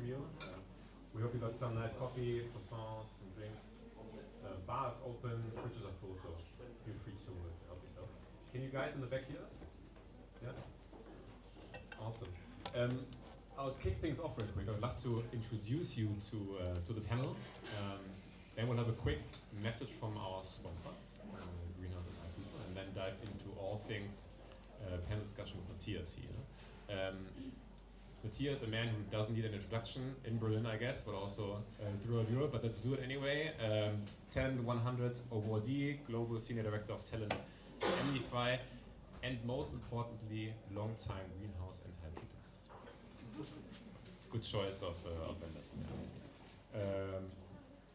you. We hope you got some nice coffee, croissants, and drinks. Bar is open, fridges are full, so feel free to help yourself. Can you guys in the back hear us? Yeah? Awesome. I'll kick things off real quick. I would love to introduce you to the panel. Then we'll have a quick message from our sponsors, Greenhouse and HiPeople, and then dive into all things panel discussion with Matthias here. Matthias, a man who doesn't need an introduction in Berlin, I guess, but also throughout Europe, but let's do it anyway. 10-100 awardee, Global Senior Director of Talent at emnify, and most importantly, long-time Greenhouse and HiPeople customer. Good choice of vendors.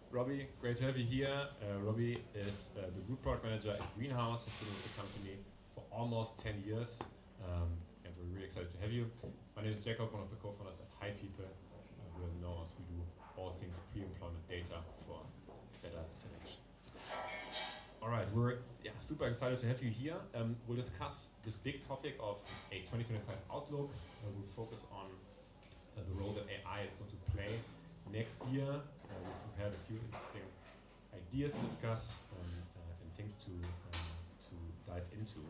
Robby, great to have you here. Robby is the Group Product Manager at Greenhouse, has been with the company for almost 10 years. And we're really excited to have you. My name is Jakob, one of the co-founders at HiPeople. Who doesn't know us, we do all things pre-employment data for better selection. All right, we're super excited to have you here. We'll discuss this big topic of a 2025 outlook. We'll focus on the role that AI is going to play next year. We've prepared a few interesting ideas to discuss and things to dive into.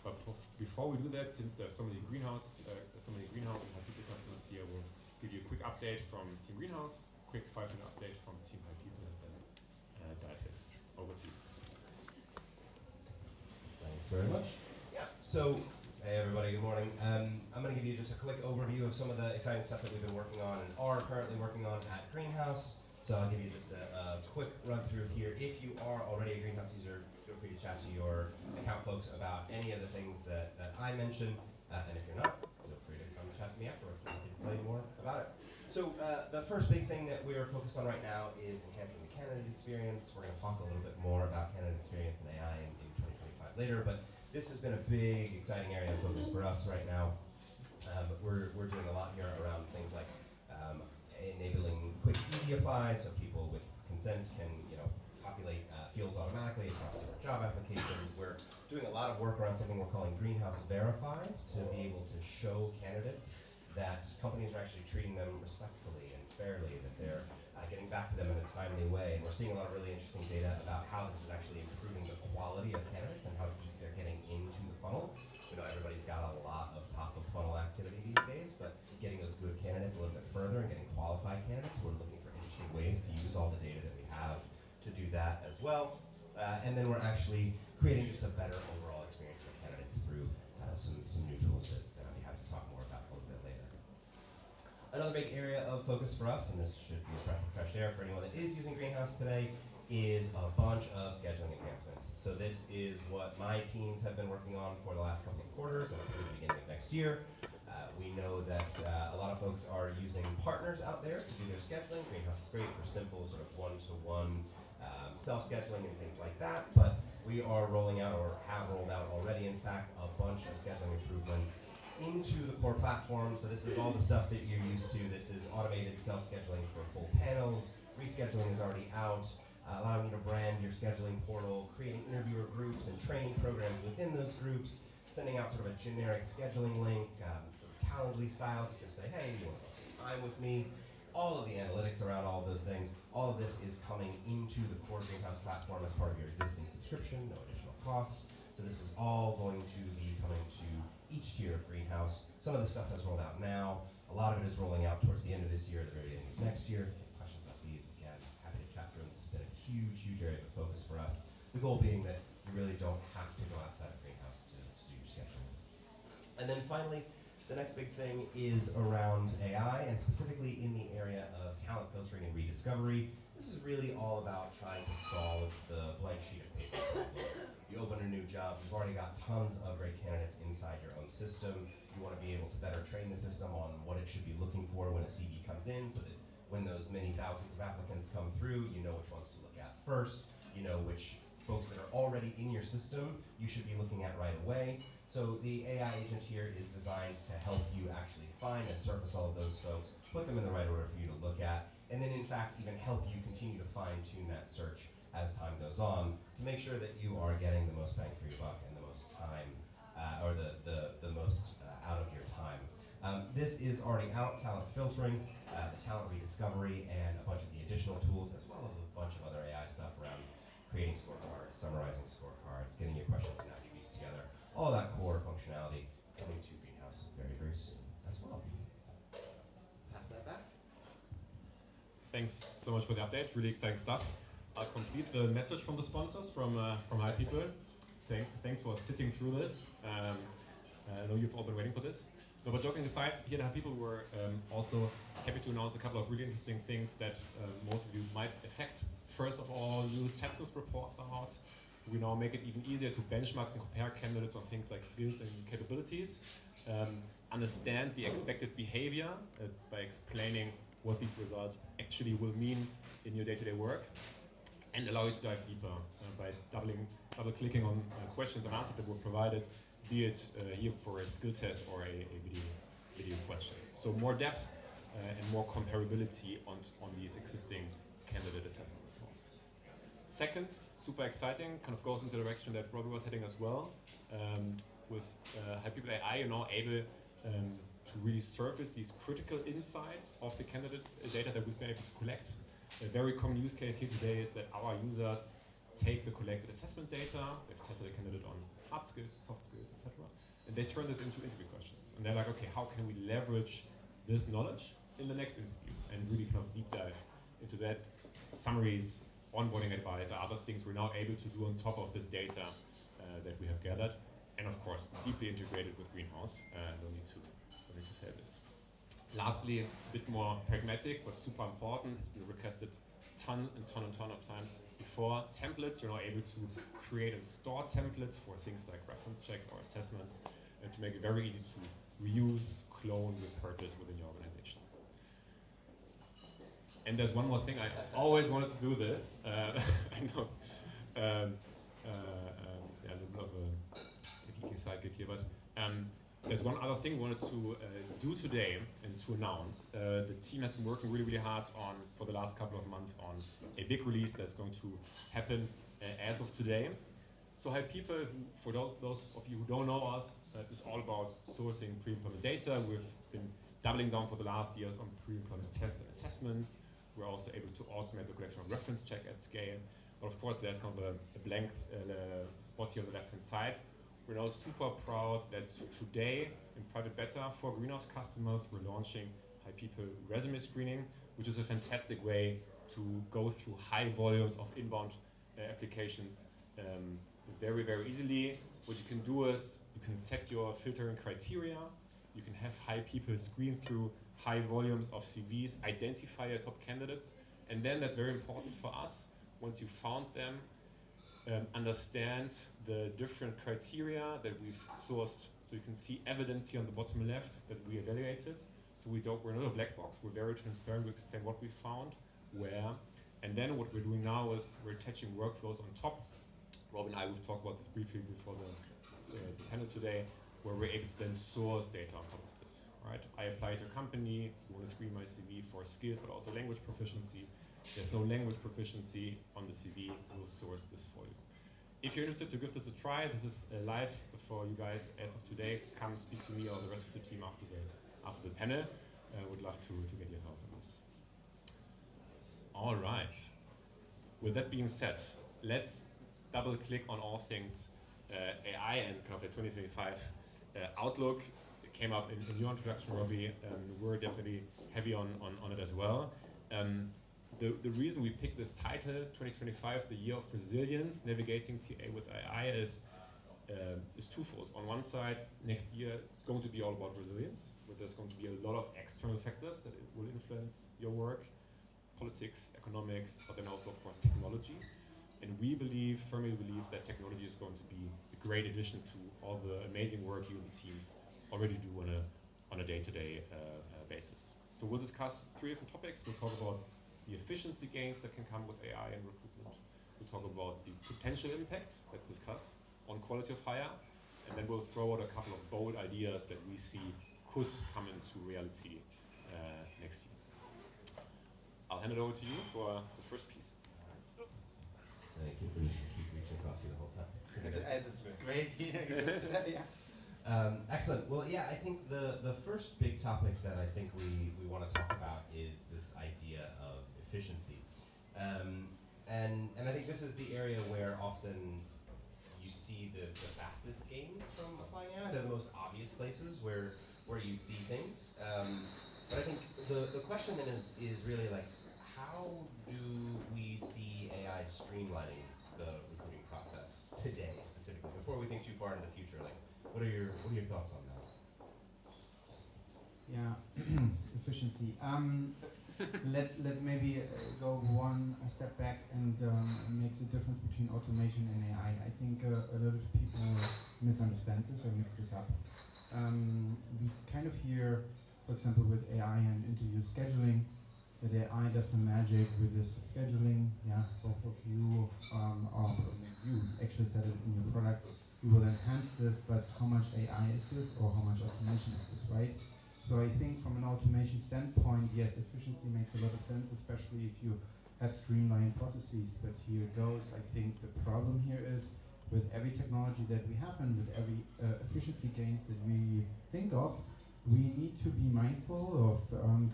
But before we do that, since there's so many Greenhouse and HiPeople customers here, we'll give you a quick update from Team Greenhouse, quick 5-minute update from Team HiPeople, and then dive in. Over to you. Thanks very much. Yeah. So, hey everybody, good morning. I'm going to give you just a quick overview of some of the exciting stuff that we've been working on and are currently working on at Greenhouse. So I'll give you just a quick run through here. If you are already a Greenhouse user, feel free to chat to your account folks about any of the things that I mentioned. And if you're not, feel free to come and chat to me afterwards. I can tell you more about it. So the first big thing that we're focused on right now is enhancing the candidate experience. We're going to talk a little bit more about candidate experience and AI in 2025 later, but this has been a big, exciting area of focus for us right now. We're doing a lot here around things like enabling quick, easy apply, so people with consent can, populate fields automatically across different job applications. We're doing a lot of work around something we're calling Greenhouse Verified to be able to show candidates that companies are actually treating them respectfully and fairly, that they're getting back to them in a timely way. And we're seeing a lot of really interesting data about how this is actually improving the quality of candidates and how deep they're getting into the funnel. We know everybody's got a lot of top of funnel activity these days, but getting those good candidates a little bit further and getting qualified candidates, we're looking for interesting ways to use all the data that we have to do that as well. And then we're actually creating just a better overall experience for candidates through some new tools that I'll be happy to talk more about a little bit later. Another big area of focus for us, and this should be a breath of fresh air for anyone that is using Greenhouse today, is a bunch of scheduling enhancements. So this is what my teams have been working on for the last couple of quarters and through the beginning of next year. We know that a lot of folks are using partners out there to do their scheduling. Greenhouse is great for simple sort of one-to-one self-scheduling and things like that, but we are rolling out, or have rolled out already, in fact, a bunch of scheduling improvements into the core platform. So this is all the stuff that you're used to. This is automated self-scheduling for full panels. Rescheduling is already out, allowing you to brand your scheduling portal, creating interviewer groups and training programs within those groups, sending out sort of a generic scheduling link, sort of Calendly style, to just say, hey, you want to go some time with me? All of the analytics around all of those things, all of this is coming into the core Greenhouse platform as part of your existing subscription, no additional cost. So this is all going to be coming to each tier of Greenhouse. Some of the stuff has rolled out now. A lot of it is rolling out towards the end of this year, the very beginning of next year. Any questions about these, again, happy to chat through them. This has been a huge, huge area of focus for us. The goal being that you really don't have to go outside of Greenhouse to do your scheduling. And then finally, the next big thing is around AI, and specifically in the area of talent filtering and rediscovery. This is really all about trying to solve the blank sheet of paper problem. You open a new job, you've already got tons of great candidates inside your own system. You want to be able to better train the system on what it should be looking for when a CV comes in, so that when those many thousands of applicants come through, you know which ones to look at first, you know which folks that are already in your system you should be looking at right away. So the AI agent here is designed to help you actually find and surface all of those folks, put them in the right order for you to look at, and then in fact even help you continue to fine-tune that search as time goes on to make sure that you are getting the most bang for your buck and the most time, or the most out of your time. This is already out, talent filtering, talent rediscovery, and a bunch of the additional tools, as well as a bunch of other AI stuff around creating scorecards, summarizing scorecards, getting your questions and attributes together, all that core functionality coming to Greenhouse very, very soon as well. Pass that back. Thanks so much for the update. Really exciting stuff. I'll complete the message from the sponsors from HiPeople. Thanks for sitting through this. I know you've all been waiting for this. No, but joking aside, here at HiPeople we're also happy to announce a couple of really interesting things that most of you might affect. First of all, new assessment reports are out. We now make it even easier to benchmark and compare candidates on things like skills and capabilities. Understand the expected behavior by explaining what these results actually will mean in your day-to-day work, and allow you to dive deeper by double-clicking on questions and answers that were provided, be it here for a skill test or a video question. So more depth and more comparability on these existing candidate assessment reports. Second, super exciting, kind of goes into the direction that Robby was heading as well. With HiPeople AI, you're now able to really surface these critical insights of the candidate data that we've been able to collect. A very common use case here today is that our users take the collected assessment data, they've tested a candidate on hard skills, soft skills, etc., and they turn this into interview questions. And they're like, okay, how can we leverage this knowledge in the next interview? And really kind of deep dive into that. Summaries, onboarding advice, are other things we're now able to do on top of this data that we have gathered. And of course, deeply integrated with Greenhouse. Don't need to say this. Lastly, a bit more pragmatic, but super important, it's been requested ton of times before. Templates, you're now able to create and store templates for things like reference checks or assessments, and to make it very easy to reuse, clone, repurpose within your organization. And there's one more thing, I always wanted to do this. I know, yeah, a little bit of a geeky sidekick here, but there's one other thing we wanted to do today and to announce. The team has been working really hard for the last couple of months on a big release that's going to happen as of today. So HiPeople, for those of you who don't know us, is all about sourcing pre-employment data. We've been doubling down for the last years on pre-employment tests and assessments. We're also able to automate the collection of reference check at scale. But of course, there's kind of a blank spot here on the left-hand side. We're now super proud that today, in private beta for Greenhouse customers, we're launching HiPeople resume screening, which is a fantastic way to go through high volumes of inbound applications very easily. What you can do is you can set your filtering criteria. You can have HiPeople screen through high volumes of CVs, identify your top candidates, and then that's very important for us. Once you found them, understand the different criteria that we've sourced. So you can see evidence here on the bottom left that we evaluated. So we're not a black box. We're very transparent. We explain what we found, where, and then what we're doing now is we're attaching workflows on top. Rob and I, we've talked about this briefly before the panel today, where we're able to then source data on top of this. Right? I apply to a company, you want to screen my CV for skills, but also language proficiency. There's no language proficiency on the CV, we'll source this for you. If you're interested to give this a try, this is live for you guys as of today. Come speak to me or the rest of the team after the panel. Would love to get your thoughts on this. All right. With that being said, let's double click on all things AI and kind of the 2025 outlook. It came up in your introduction, Robby. We're definitely heavy on it as well. The reason we picked this title, 2025, the year of resilience, navigating TA with AI, is twofold. On one side, next year it's going to be all about resilience, but there's going to be a lot of external factors that it will influence your work, politics, economics, but then also, of course, technology. And we firmly believe that technology is going to be a great addition to all the amazing work you and the teams already do on a day-to-day basis. So we'll discuss 3 different topics. We'll talk about the efficiency gains that can come with AI and recruitment. We'll talk about the potential impacts, let's discuss, on quality of hire, and then we'll throw out a couple of bold ideas that we see could come into reality next year. I'll hand it over to you for the first piece. Thank you. We should keep reaching across you the whole time. This is crazy. Yeah. Excellent. Well, yeah, I think the first big topic that I think we want to talk about is this idea of efficiency. And I think this is the area where often you see the fastest gains from applying AI. They're the most obvious places where you see things. But I think the question then is really like, how do we see AI streamlining the recruiting process today specifically, before we think too far into the future? Like, what are your thoughts on that? Yeah, efficiency. Let's maybe go one step back and make the difference between automation and AI. I think a lot of people misunderstand this or mix this up. We kind of hear, for example, with AI and interview scheduling, that AI does some magic with this scheduling. Yeah, both of you, or you actually said it in your product. We will enhance this, but how much AI is this, or how much automation is this, right? So I think from an automation standpoint, yes, efficiency makes a lot of sense, especially if you have streamlined processes. But here goes, I think the problem here is with every technology that we have and with every efficiency gains that we think of, we need to be mindful of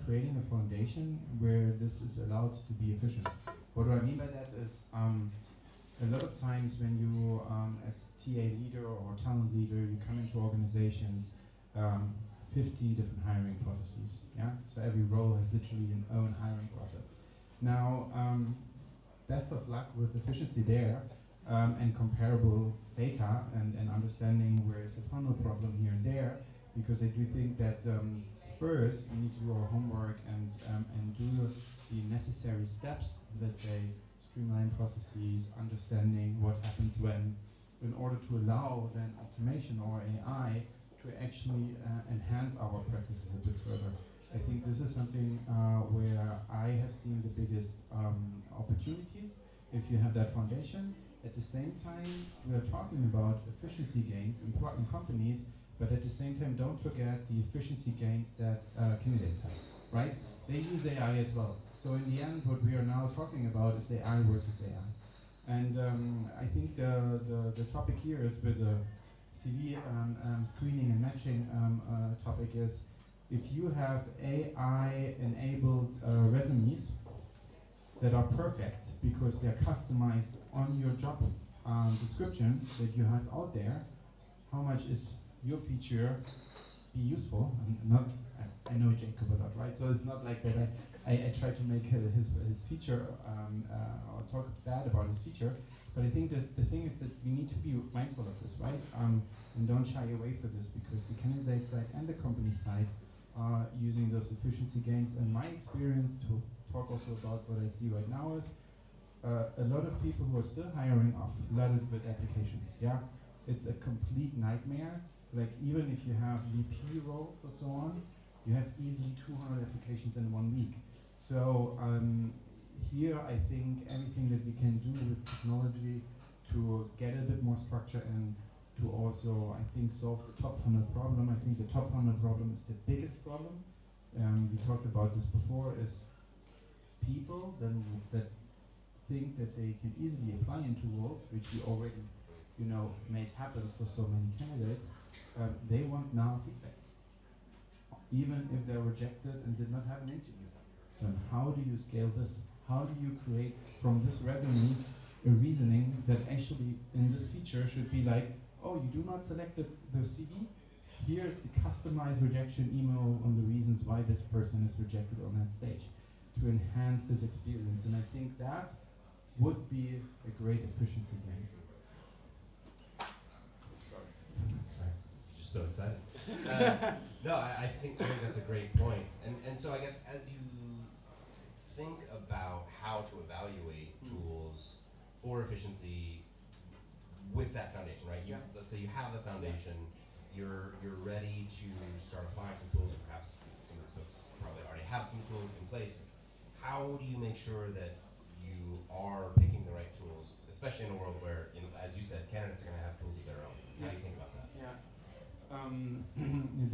creating a foundation where this is allowed to be efficient. What do I mean by that is a lot of times when you, as TA leader or talent leader, you come into organizations, 50 different hiring processes, yeah? So every role has literally an own hiring process. Now, best of luck with efficiency there, and comparable data and understanding where is the funnel problem here and there, because I do think that first we need to do our homework and do the necessary steps, let's say streamline processes, understanding what happens when, in order to allow then automation or AI to actually enhance our practices a bit further. I think this is something where I have seen the biggest opportunities if you have that foundation. At the same time, we are talking about efficiency gains in companies, but at the same time, don't forget the efficiency gains that candidates have, right? They use AI as well. So in the end, what we are now talking about is AI versus AI. And I think the topic here is with the CV screening and matching topic is, if you have AI-enabled resumes that are perfect because they're customized on your job description that you have out there, how much is your feature be useful? I know Jakob a lot, right? So it's not like that I try to make his feature or talk bad about his feature, but I think that the thing is that we need to be mindful of this, right? And don't shy away for this, because the candidate side and the company side are using those efficiency gains. And my experience, to talk also about what I see right now, is a lot of people who are still hiring are flooded with applications. Yeah, it's a complete nightmare. Like, even if you have VP roles or so on, you have easily 200 applications in 1 week. So here I think anything that we can do with technology to get a bit more structure and to also, I think, solve the top funnel problem. I think the top funnel problem is the biggest problem. We talked about this before, is people that think that they can easily apply into roles, which we already, made happen for so many candidates. They want now feedback, even if they're rejected and did not have an interview. So how do you scale this? How do you create from this resume a reasoning that actually in this feature should be like, oh, you do not select the CV? Here's the customized rejection email on the reasons why this person is rejected on that stage, to enhance this experience. And I think that would be a great efficiency gain. Sorry, it's just so excited. No, I think that's a great point. And so I guess as you think about how to evaluate tools for efficiency with that foundation, right? Let's say you have the foundation, you're ready to start applying some tools, or perhaps some of these folks probably already have some tools in place. How do you make sure that you are picking the right tools, especially in a world where, as you said, candidates are going to have tools of their own? How do you think about that? Yeah.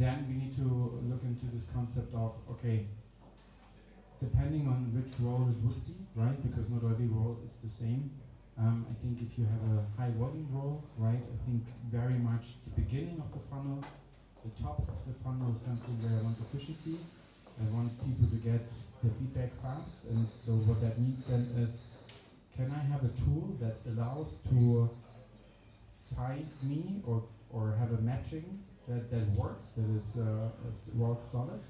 Then we need to look into this concept of, okay, depending on which role it would be, right? Because not every role is the same. I think if you have a high volume role, right, I think very much the beginning of the funnel, the top of the funnel is something where I want efficiency. I want people to get the feedback fast, and so what that means then is, can I have a tool that allows to find me or have a matching that works, that is rock solid,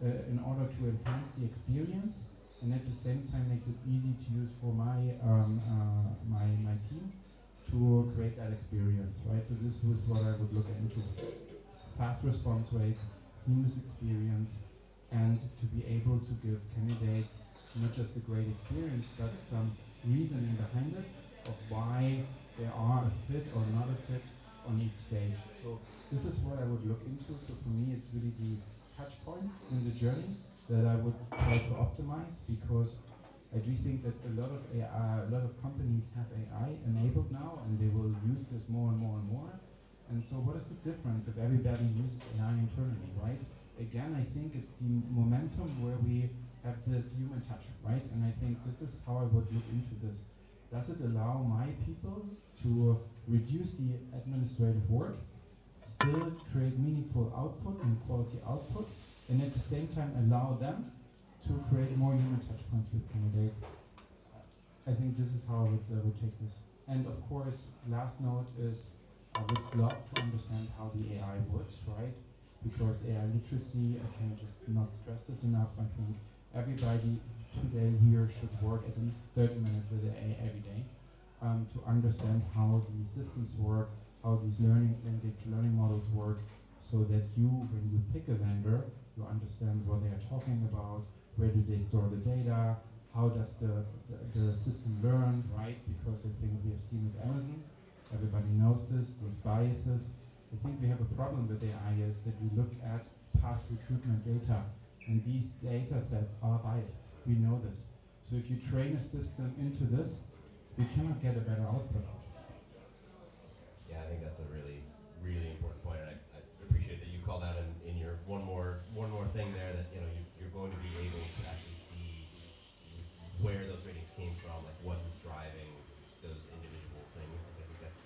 in order to enhance the experience, and at the same time makes it easy to use for my my team to create that experience, right? So this is what I would look into: fast response rate, seamless experience, and to be able to give candidates not just a great experience, but some reasoning behind it of why they are a fit or not a fit on each stage. So this is what I would look into. So for me, it's really the touch points in the journey that I would try to optimize, because I do think that a lot of companies have AI enabled now, and they will use this more and more and more. And so what is the difference if everybody uses AI internally, right? Again, I think it's the momentum where we have this human touch, right? And I think this is how I would look into this. Does it allow my people to reduce the administrative work, still create meaningful output and quality output, and at the same time allow them to create more human touch points with candidates? I think this is how I would take this. And of course, last note is, I would love to understand how the AI works, right? Because AI literacy, I can just not stress this enough. I think everybody today here should work at least 30 minutes with AI every day to understand how these systems work, how these learning models work, so that you, when you pick a vendor, you understand what they are talking about, where do they store the data, how does the system learn, right? Because I think we have seen with Amazon, everybody knows this, there's biases. I think we have a problem with AI is that we look at past recruitment data, and these data sets are biased. We know this. So if you train a system into this, we cannot get a better output. Yeah, I think that's a really, really important point, and I appreciate that you called out in your one more thing there, that you're going to be able to actually see where those ratings came from, like what is driving those individual things. Because I think that's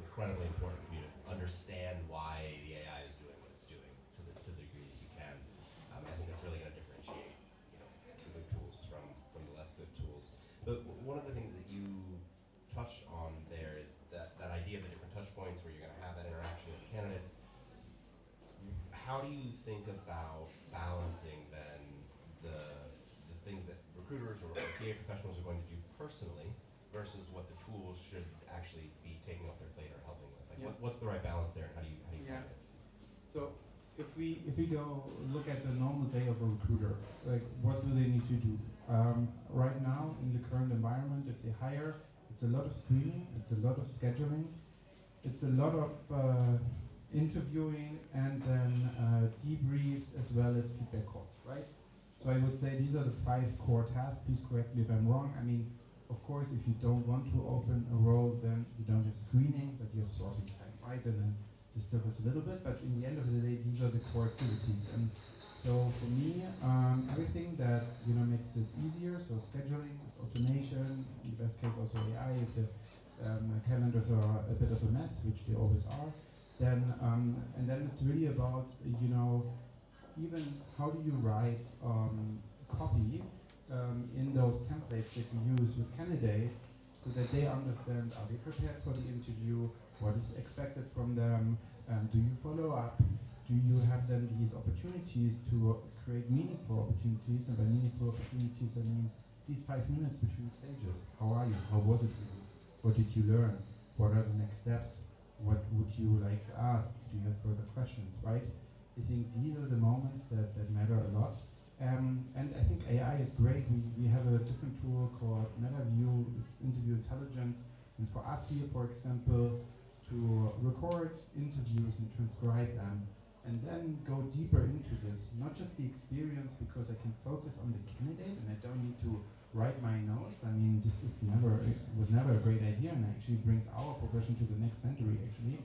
incredibly important for you to understand why the AI is doing what it's doing to the degree that you can. I think it's really going to differentiate, the good tools from the less good tools. But one of the things that you touched on there is that idea of the different touch points where you're going to have that interaction with candidates. How do you think about balancing then the things that recruiters or TA professionals are going to do personally versus what the tools should actually be taking off their plate or helping with? Like, what's the right balance there, and how do you find it? So if we go look at the normal day of a recruiter, like what do they need to do? Right now in the current environment, if they hire, it's a lot of screening, it's a lot of scheduling, it's a lot of interviewing, and then debriefs as well as feedback calls, right? So I would say these are the 5 core tasks. Please correct me if I'm wrong. I mean, of course, if you don't want to open a role, then you don't have screening, but you have sourcing time, right? And then this differs a little bit, but in the end of the day, these are the core activities. And so for me, everything that makes this easier, so scheduling, automation, in the best case also AI, if the calendars are a bit of a mess, which they always are, then and then it's really about even how do you write copy in those templates that you use with candidates, so that they understand, are they prepared for the interview, what is expected from them, do you follow up, do you have then these opportunities to create meaningful opportunities, and by meaningful opportunities I mean these 5 minutes between stages. How are you? How was it for you? What did you learn? What are the next steps? What would you like to ask? Do you have further questions, right? I think these are the moments that matter a lot. And I think AI is great. We have a different tool called MetaView, it's interview intelligence. And for us here, for example, to record interviews and transcribe them, and then go deeper into this, not just the experience, because I can focus on the candidate and I don't need to write my notes. I mean, this is was never a great idea, and actually brings our profession to the next century, actually.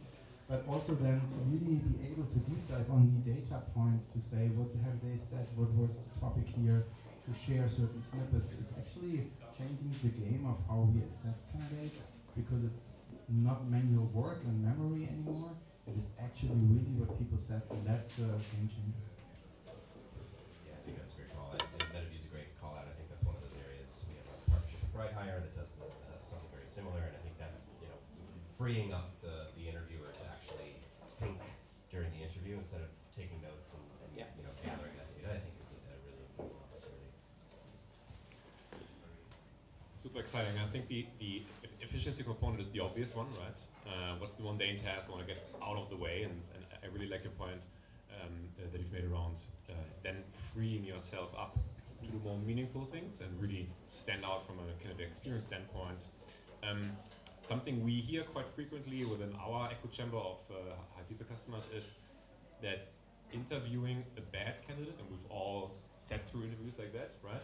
But also then to really be able to deep dive on the data points to say, what have they said, what was the topic here, to share certain snippets. It's actually changing the game of how we assess candidates, because it's not manual work and memory anymore. It is actually really what people said, and that's a game changer. Yeah, I think that's a great call out. Metaview's a great call out. I think that's one of those areas. We have a partnership with Hire that does something very similar, and I think that's freeing up the interviewer to actually think during the interview instead of taking notes and gathering that data. I think is a really important opportunity. Super exciting. I think the efficiency component is the obvious one, right? What's the mundane task I want to get out of the way? And I really like your point that you've made around then freeing yourself up to do more meaningful things and really stand out from a kind of experience standpoint. Something we hear quite frequently within our echo chamber of HiPeople customers is that interviewing a bad candidate, and we've all sat through interviews like that, right,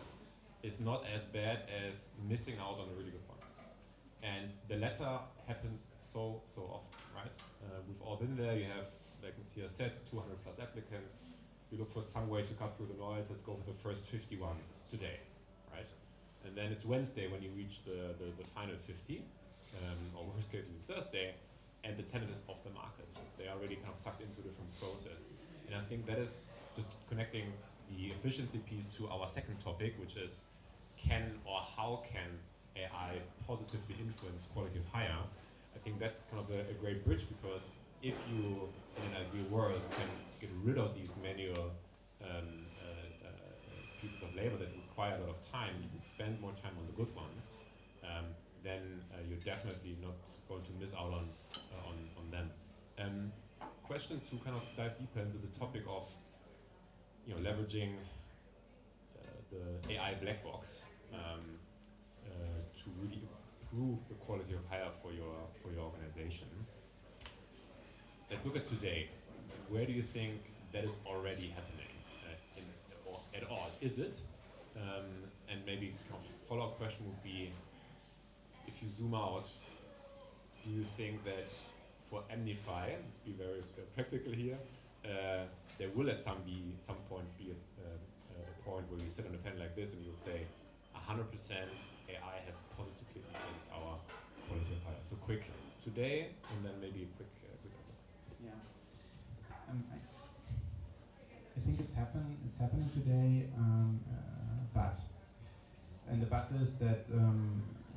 is not as bad as missing out on a really good one. And the latter happens so often, right? We've all been there. You have, like Matthias said, 200 plus applicants. You look for some way to cut through the noise. Let's go for the first 50 ones today, right? And then it's Wednesday when you reach the final 50, or worst case even Thursday, and the tenant is off the market. They are already kind of sucked into a different process. And I think that is just connecting the efficiency piece to our second topic, which is can or how can AI positively influence quality of hire. I think that's kind of a great bridge, because if you, in an ideal world, can get rid of these manual pieces of labor that require a lot of time, you can spend more time on the good ones, then you're definitely not going to miss out on them. Question to kind of dive deeper into the topic of leveraging the AI black box to really improve the quality of hire for your organization. Let's look at today. Where do you think that is already happening, or at all? Is it? And maybe kind of follow-up question would be, if you zoom out, do you think that for emnify, let's be very practical here, there will at some point be a point where you sit on a pen like this and you'll say 100% AI has positively influenced our quality of hire. So quick today, and then maybe a quick Yeah. I think it's happening today, and the but is that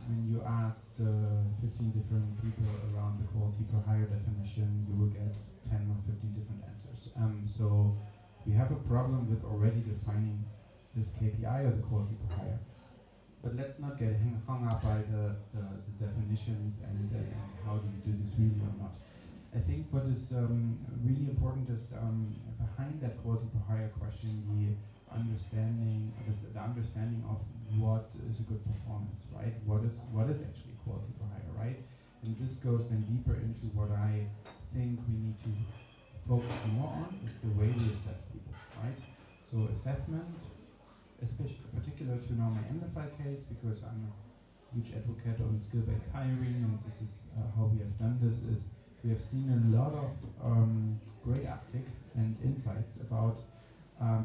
when you asked 15 different people around the quality per hire definition, you will get 10 or 15 different answers. So we have a problem with already defining this KPI or the quality per hire. But let's not get hung up by the definitions and how do you do this really or not. I think what is really important is behind that quality per hire question, the understanding of what is a good performance, right? What is actually quality per hire, right? And this goes then deeper into what I think we need to focus more on is the way we assess people, right? So assessment, especially particular to now my emnify case, because I'm a huge advocate on skill-based hiring, and this is how we have done this, is we have seen a lot of great uptick and insights about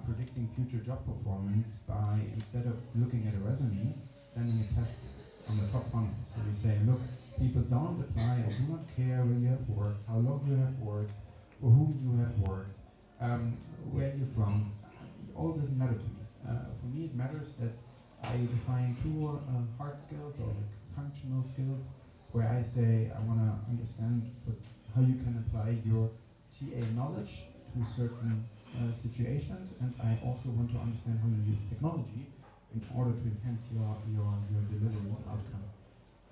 predicting future job performance by, instead of looking at a resume, sending a test on the top funnel. So we say, look, people don't apply, I do not care where you have worked, how long you have worked, for whom you have worked, where you're from. All doesn't matter to me. For me, it matters that I define two hard skills or like functional skills, where I say I want to understand how you can apply your TA knowledge to certain situations, and I also want to understand how you use technology in order to enhance your delivery outcome.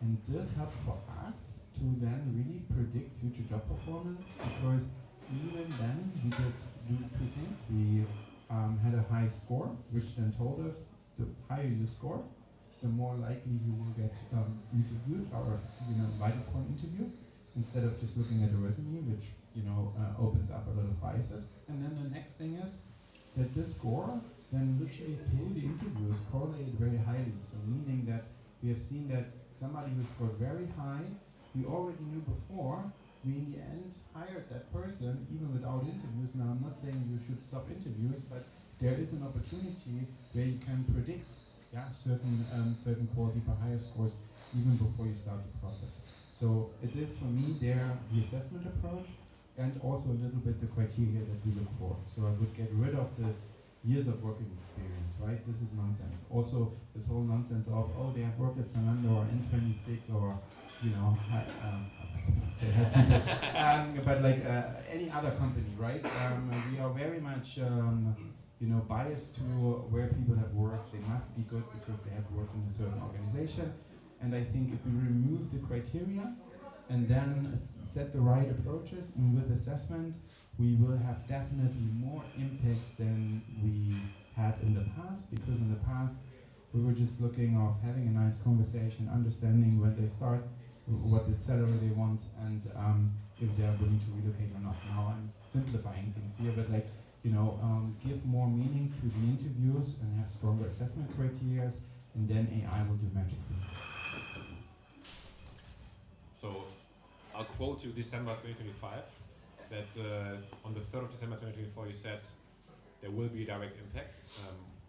And this helps for us to then really predict future job performance, because even then we did do two things. We had a high score, which then told us the higher you score, the more likely you will get interviewed or invited for an interview, instead of just looking at a resume, which opens up a lot of biases. And then the next thing is that this score then literally through the interviews correlated very highly. So meaning that we have seen that somebody who scored very high, we already knew before, we in the end hired that person even without interviews. Now I'm not saying you should stop interviews, but there is an opportunity where you can predict, yeah, certain quality per higher scores even before you start the process. So it is for me there the assessment approach and also a little bit the criteria that we look for. So I would get rid of this years of working experience, right? This is nonsense. Also this whole nonsense of, oh, they have worked at Zalando or N26 or, you know, but like any other company, right? We are very much, you know, biased to where people have worked. They must be good because they have worked in a certain organization. And I think if we remove the criteria and then set the right approaches, and with assessment, we will have definitely more impact than we had in the past, because in the past we were just looking of having a nice conversation, understanding when they start, what the salary they want, and if they are willing to relocate or not. Now I'm simplifying things here, but like, you know, give more meaning to the interviews and have stronger assessment criteria, and then AI will do magic for you. So I'll quote you December 2025, that on the 3rd of December 2024 you said there will be a direct impact.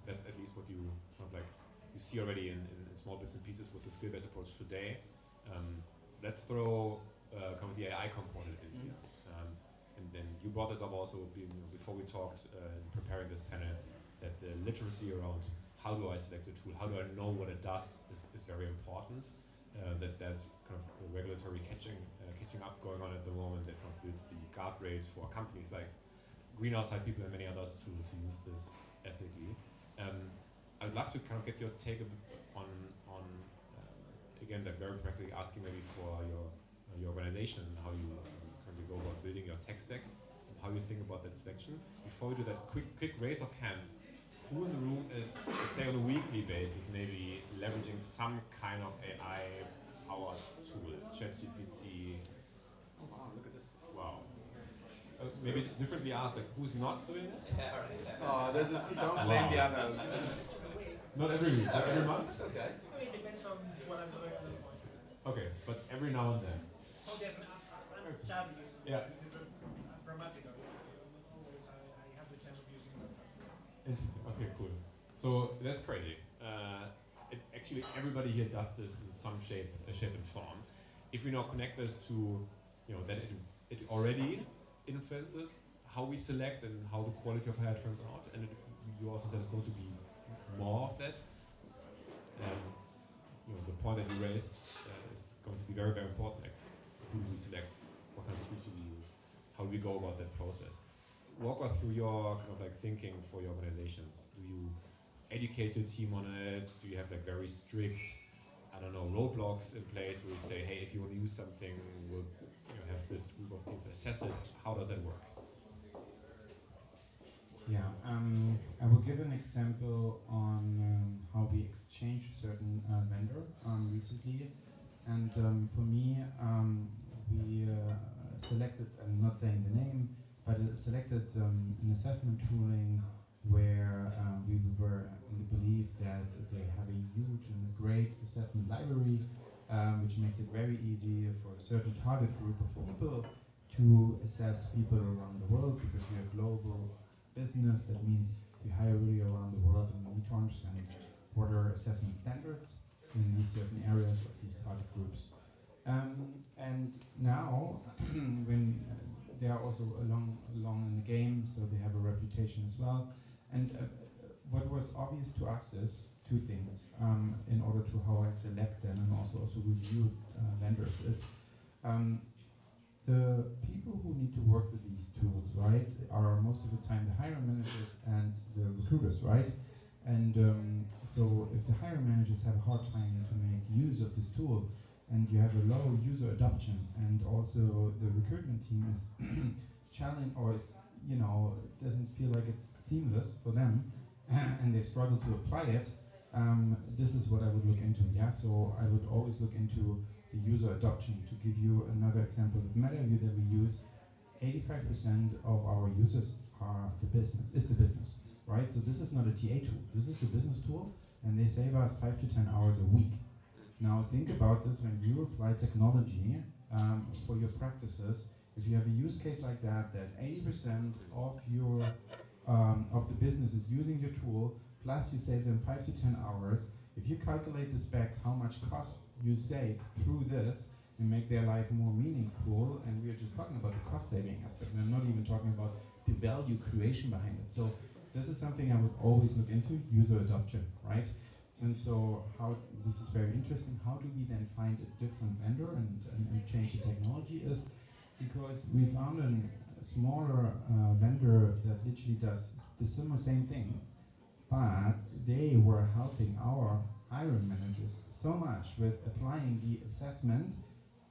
That's at least what you kind of like you see already in small bits and pieces with the skill-based approach today. Let's throw kind of the AI component in here. And then you brought this up also before we talked in preparing this panel, that the literacy around how do I select a tool, how do I know what it does is very important. That there's kind of a regulatory catching up going on at the moment that kind of builds the guardrails for companies like Greenhouse, HiPeople, and many others to use this ethically. I'd love to kind of get your take on again, like very practically asking maybe for your organization, how you currently go about building your tech stack, and how you think about that selection. Before we do that, quick raise of hands. Who in the room is, let's say on a weekly basis, maybe leveraging some kind of AI-powered tool, ChatGPT? Oh wow, look at this! Wow. Maybe differently asked, like who's not doing it? Yeah, right. Oh, this is don't blame the others. Not every week, but every month. That's okay. I mean, it depends on what I'm doing at the point. Okay, but every now and then. Oh, definitely. I'm savvy. Yeah. It is a grammatical. Always, I have the chance of using it. Interesting. Okay, cool. So that's crazy. Actually, everybody here does this in some shape and form. If we now connect this to, you know, that it already influences how we select and how the quality of hire turns out, and you also said it's going to be more of that. You know, the point that you raised is going to be very, very important. Like, who do we select? What kind of tools do we use? How do we go about that process? Walk us through your kind of like thinking for your organizations. Do you educate your team on it? Do you have like very strict, I don't know, roadblocks in place where you say, hey, if you want to use something, we'll have this group of people assess it? How does that work? Yeah, I will give an example on how we exchanged certain vendor recently, and for me, we selected, I'm not saying the name, but selected an assessment tooling where we were in the belief that they have a huge and great assessment library, which makes it very easy for a certain target group of people to assess people around the world, because we are global business. That means we hire really around the world, and we need to understand what are assessment standards in these certain areas of these target groups. And now, when they are also along in the game, so they have a reputation as well. And what was obvious to us is two things in order to how I select them and also review vendors is the people who need to work with these tools, right, are most of the time the hiring managers and the recruiters, right? And so if the hiring managers have a hard time to make use of this tool, and you have a low user adoption, and also the recruitment team is challenged or is, you know, doesn't feel like it's seamless for them, and they struggle to apply it, this is what I would look into. Yeah, so I would always look into the user adoption. To give you another example of MetaView that we use, 85% of our users are the business, right? So this is not a TA tool. This is a business tool, and they save us 5 to 10 hours a week. Now think about this when you apply technology for your practices. If you have a use case like that, that 80% of your of the business is using your tool, plus you save them 5 to 10 hours. If you calculate this back, how much cost you save through this and make their life more meaningful, and we are just talking about the cost saving aspect, and I'm not even talking about the value creation behind it. So this is something I would always look into, user adoption, right? And so how, this is very interesting, how do we then find a different vendor and change the technology is, because we found a smaller vendor that literally does the same thing, but they were helping our hiring managers so much with applying the assessment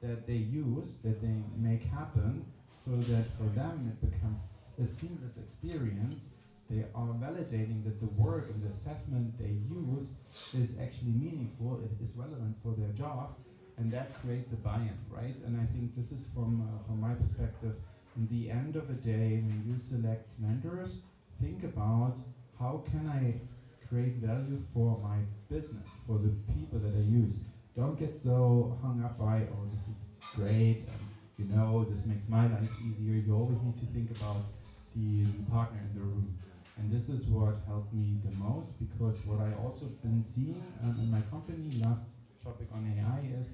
that they use, that they make happen, so that for them it becomes a seamless experience. They are validating that the work and the assessment they use is actually meaningful, it is relevant for their jobs, and that creates a buy-in, right? And I think this is from my perspective, in the end of the day, when you select vendors, think about how can I create value for my business, for the people that I use. Don't get so hung up by, oh, this is great, and you know, this makes my life easier. You always need to think about the partner in the room. And this is what helped me the most, because what I also been seeing in my company, last topic on AI is,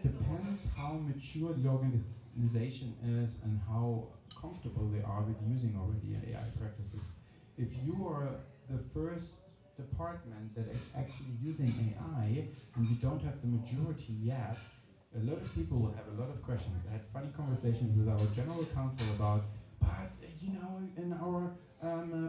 depends how mature the organization is and how comfortable they are with using already AI practices. If you are the first department that is actually using AI and you don't have the maturity yet, a lot of people will have a lot of questions. I had funny conversations with our general counsel about, but you know, in our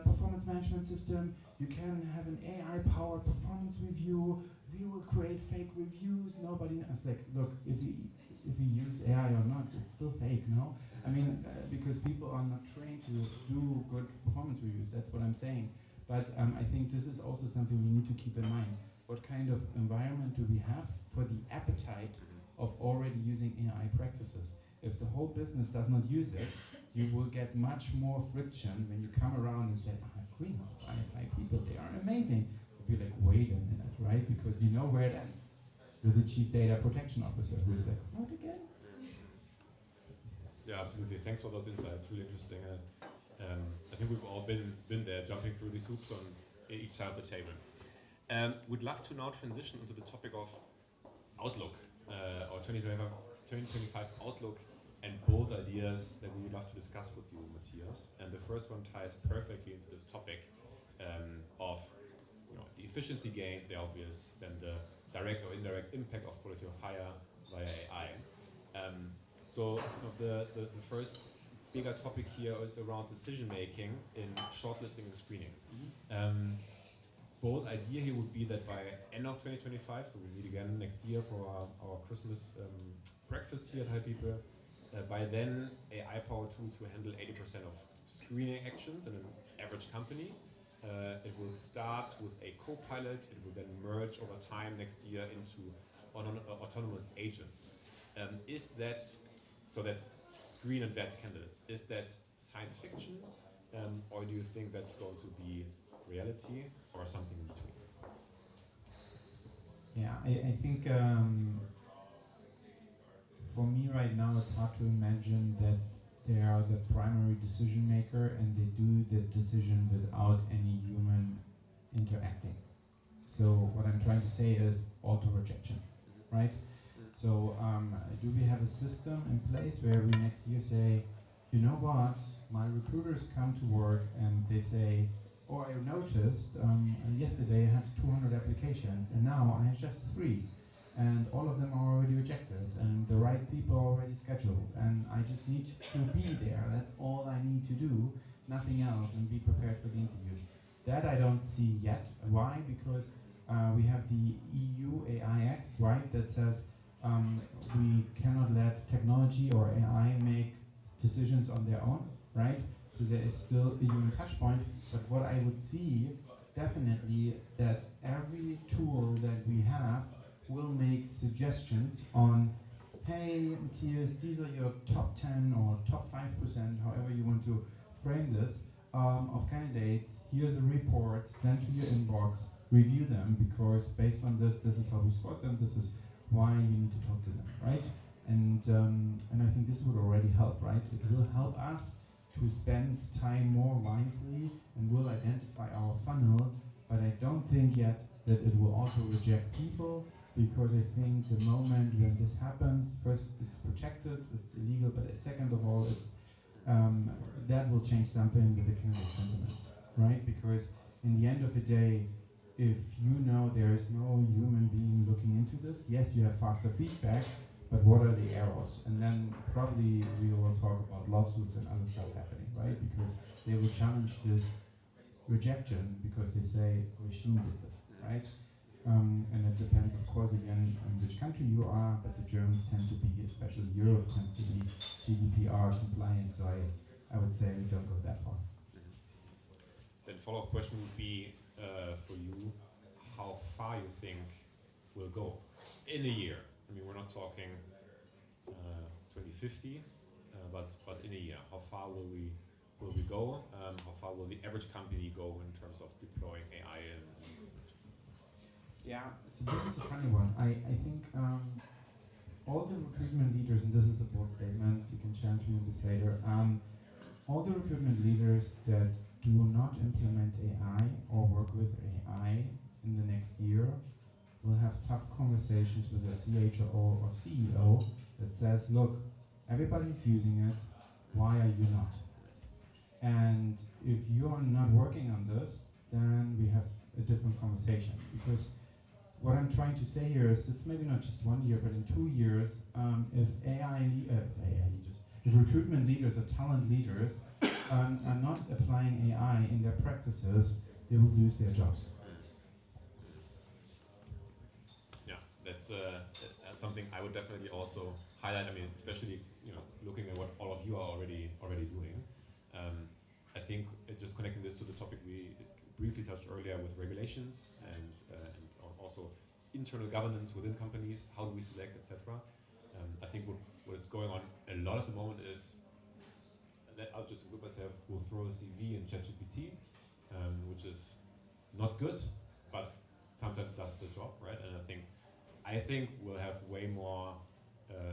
performance management system, you can have an AI-powered performance review. We will create fake reviews. Nobody knows. Like, look, if we use AI or not, it's still fake, no? I mean, because people are not trained to do good performance reviews. That's what I'm saying. But I think this is also something we need to keep in mind. What kind of environment do we have for the appetite of already using AI practices? If the whole business does not use it, you will get much more friction when you come around and say, I have Greenhouse, I have HiPeople, they are amazing. You'll be like, wait a minute, right? Because you know where it ends. With the Chief Data Protection Officer who is like, what again? Yeah, absolutely. Thanks for those insights. Really interesting. I think we've all been there, jumping through these hoops on each side of the table. We'd love to now transition into the topic of Outlook, or 2025 Outlook, and bold ideas that we would love to discuss with you, Matthias. And the first one ties perfectly into this topic of the efficiency gains, the obvious, then the direct or indirect impact of quality of hire via AI. So the first bigger topic here is around decision making in shortlisting and screening. Bold idea here would be that by end of 2025, so we meet again next year for our Christmas breakfast here at HiPeople, by then AI-powered tools will handle 80% of screening actions in an average company. It will start with a co-pilot, it will then merge over time next year into autonomous agents. Is that, so that screen and vet candidates, is that science fiction, or do you think that's going to be reality or something in between? Yeah, I think for me right now it's hard to imagine that they are the primary decision maker and they do the decision without any human interacting. So what I'm trying to say is auto-rejection, right? So do we have a system in place where we next year say, you know what, my recruiters come to work and they say, oh, I noticed yesterday I had 200 applications and now I have just 3. And all of them are already rejected and the right people are already scheduled and I just need to be there. That's all I need to do, nothing else, and be prepared for the interviews. That I don't see yet. Why? Because we have the EU AI Act, right, that says we cannot let technology or AI make decisions on their own, right? So there is still a human touch point, but what I would see definitely that every tool that we have will make suggestions on, hey Matthias, these are your top 10 or top 5%, however you want to frame this, of candidates. Here's a report, send to your inbox, review them, because based on this is how we spot them, this is why you need to talk to them, right? And I think this would already help, right? It will help us to spend time more wisely and will identify our funnel, but I don't think yet that it will also reject people, because I think the moment when this happens, first it's protected, it's illegal, but second of all, it's that will change something with the candidate sentiments, right? Because in the end of the day, if you know there is no human being looking into this, yes, you have faster feedback, but what are the errors? And then probably we will talk about lawsuits and other stuff happening, right? Because they will challenge this rejection because they say machine did this, right? And it depends, of course, again, on which country you are, but the Germans tend to be, especially Europe, tends to be GDPR compliant, so I would say we don't go that far. Then follow-up question would be for you, how far you think will go in a year? I mean, we're not talking 2050, but in a year, how far will we go? How far will the average company go in terms of deploying AI? Yeah, so this is a funny one. I think all the recruitment leaders, and this is a bold statement, you can challenge me on this later, all the recruitment leaders that do not implement AI or work with AI in the next year will have tough conversations with their CHRO or CEO that says, look, everybody's using it, why are you not? And if you are not working on this, then we have a different conversation. Because what I'm trying to say here is it's maybe not just 1 year, but in 2 years, if if recruitment leaders or talent leaders are not applying AI in their practices, they will lose their jobs. Yeah, that's something I would definitely also highlight. I mean, especially looking at what all of you are already doing. I think just connecting this to the topic we briefly touched earlier with regulations and also internal governance within companies, how do we select, etc. I think what is going on a lot at the moment is that I'll just group myself, we'll throw a CV in ChatGPT, which is not good, but sometimes does the job, right? And I think we'll have way more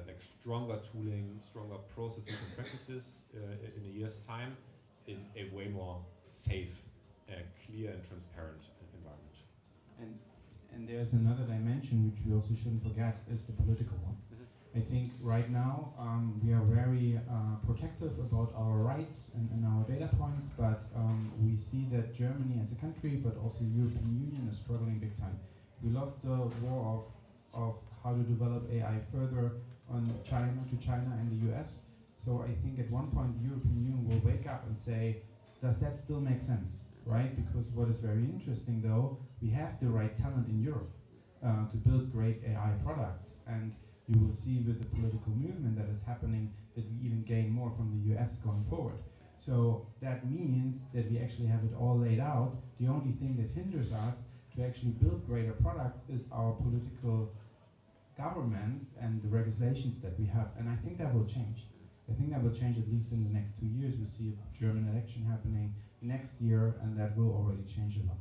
like stronger tooling, stronger processes and practices in a year's time in a way more safe, clear and transparent environment. And there's another dimension which we also shouldn't forget is the political one. I think right now we are very protective about our rights and our data points, but we see that Germany as a country, but also the European Union is struggling big time. We lost the war of how to develop AI further on China and the US. So I think at one point the European Union will wake up and say, does that still make sense, right? Because what is very interesting though, we have the right talent in Europe to build great AI products, and you will see with the political movement that is happening that we even gain more from the US going forward. So that means that we actually have it all laid out. The only thing that hinders us to actually build greater products is our political governments and the legislations that we have, and I think that will change. I think that will change at least in the next 2 years. We see a German election happening next year, and that will already change a lot.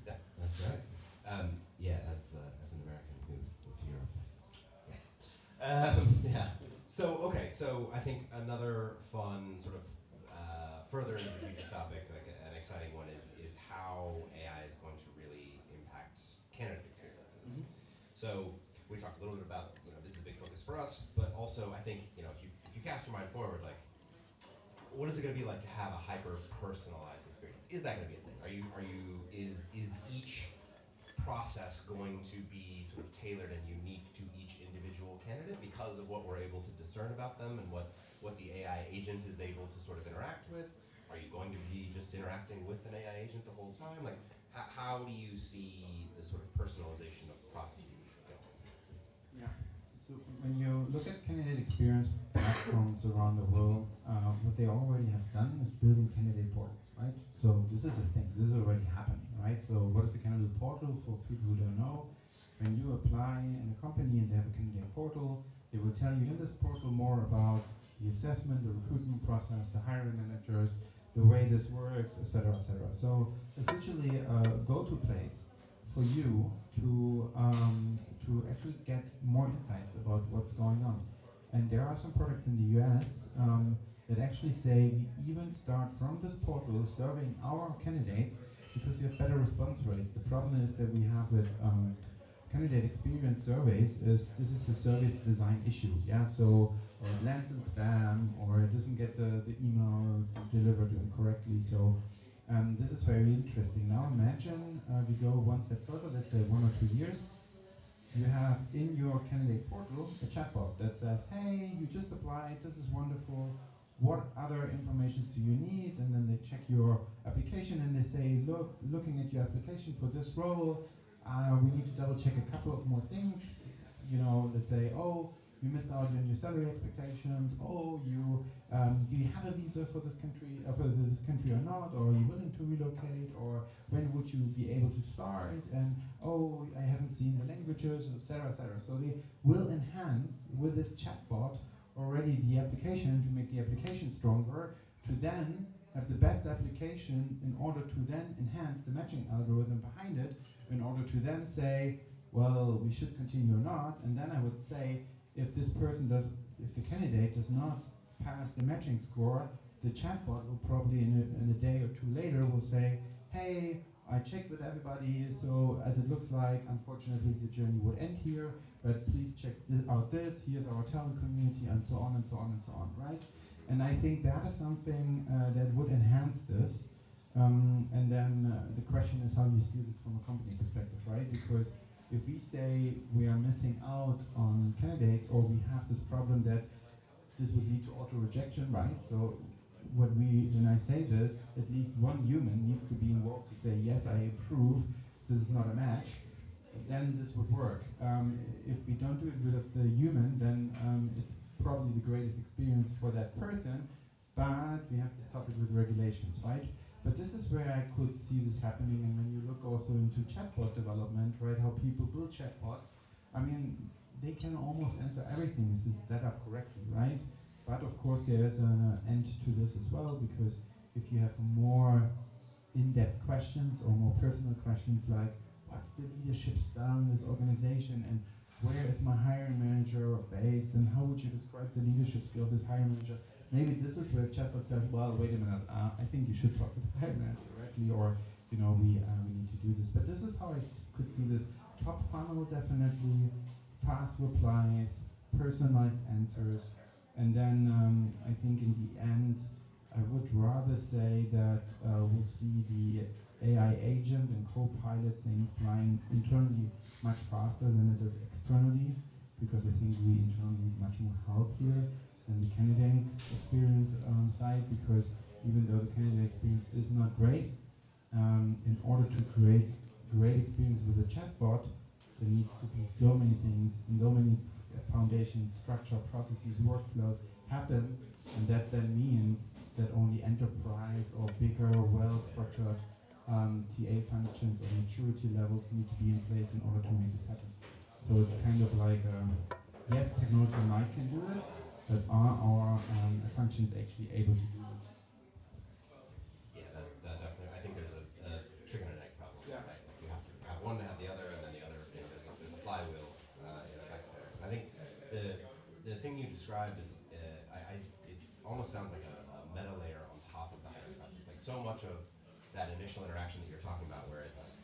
Yeah, that's right. Yeah, as an American who moved to Europe. Yeah. So okay, so I think another fun sort of further into the future topic, like an exciting one, is how AI is going to really impact candidate experiences. So we talked a little bit about this is a big focus for us, but also I think if you cast your mind forward, like what is it going to be like to have a hyper personalized experience? Is that going to be a thing? Is each process going to be sort of tailored and unique to each individual candidate because of what we're able to discern about them and what the AI agent is able to sort of interact with? Are you going to be just interacting with an AI agent the whole time? Like, how do you see the sort of personalization of processes going? Yeah. So when you look at candidate experience platforms around the world, what they already have done is building candidate portals, right? So this is a thing. This is already happening, right? So what is a candidate portal for people who don't know? When you apply in a company and they have a candidate portal, they will tell you in this portal more about the assessment, the recruitment process, the hiring managers, the way this works, etc., etc. So essentially a go-to place for you to actually get more insights about what's going on. And there are some products in the US that actually say we even start from this portal serving our candidates because we have better response rates. The problem is that we have with candidate experience surveys is this is a service design issue, yeah? So or it lands in spam or it doesn't get the emails delivered incorrectly. So this is very interesting. Now imagine we go one step further, let's say 1 or 2 years. You have in your candidate portal a chatbot that says, hey, you just applied, this is wonderful, what other informations do you need? And then they check your application and they say, look, looking at your application for this role, we need to double check a couple of more things. You know, let's say, oh, you missed out on your salary expectations. Oh, you do you have a visa for this country, or not? Or are you willing to relocate? Or when would you be able to start? And oh, I haven't seen the languages, etc., etc. So they will enhance with this chatbot already the application to make the application stronger, to then have the best application in order to then enhance the matching algorithm behind it, in order to then say, well, we should continue or not. And then I would say, if this person does, if the candidate does not pass the matching score, the chatbot will probably in a day or two later will say, hey, I checked with everybody, so as it looks like, unfortunately, the journey would end here, but please check out this, here's our talent community, and so on and so on and so on, right? And I think that is something that would enhance this. And then the question is how you steer this from a company perspective, right? Because if we say we are missing out on candidates, or we have this problem that this would lead to auto-rejection, right? So when I say this, at least one human needs to be involved to say, yes, I approve, this is not a match, then this would work. If we don't do it with the human, then it's probably the greatest experience for that person, but we have to stop it with regulations, right? But this is where I could see this happening, and when you look also into chatbot development, right, how people build chatbots, I mean, they can almost answer everything if it's set up correctly, right? But of course there is an end to this as well, because if you have more in-depth questions or more personal questions like, what's the leadership style in this organization, and where is my hiring manager based, and how would you describe the leadership skills of this hiring manager? Maybe this is where chatbot says, well, wait a minute, I think you should talk to the hiring manager directly, or, you know, we need to do this. But this is how I could see this. Top funnel, definitely, fast replies, personalized answers, and then I think in the end, I would rather say that we'll see the AI agent and co-pilot thing flying internally much faster than it does externally, because I think we internally need much more help here than the candidate experience side, because even though the candidate experience is not great, in order to create great experience with a chatbot, there needs to be so many things, so many foundations, structure, processes, workflows happen, and that then means that only enterprise or bigger, well-structured TA functions or maturity levels need to be in place in order to make this happen. So it's kind of like, yes, technology might can do it, but are our functions actually able to do it? Yeah, that definitely. I think there's a chicken and egg problem, right? Like you have to have one to have the other, and then the other. You know, there's a flywheel effect there. I think the thing you described is, it almost sounds like a meta layer on top of the hiring process. Like so much of that initial interaction that you're talking about, where it's,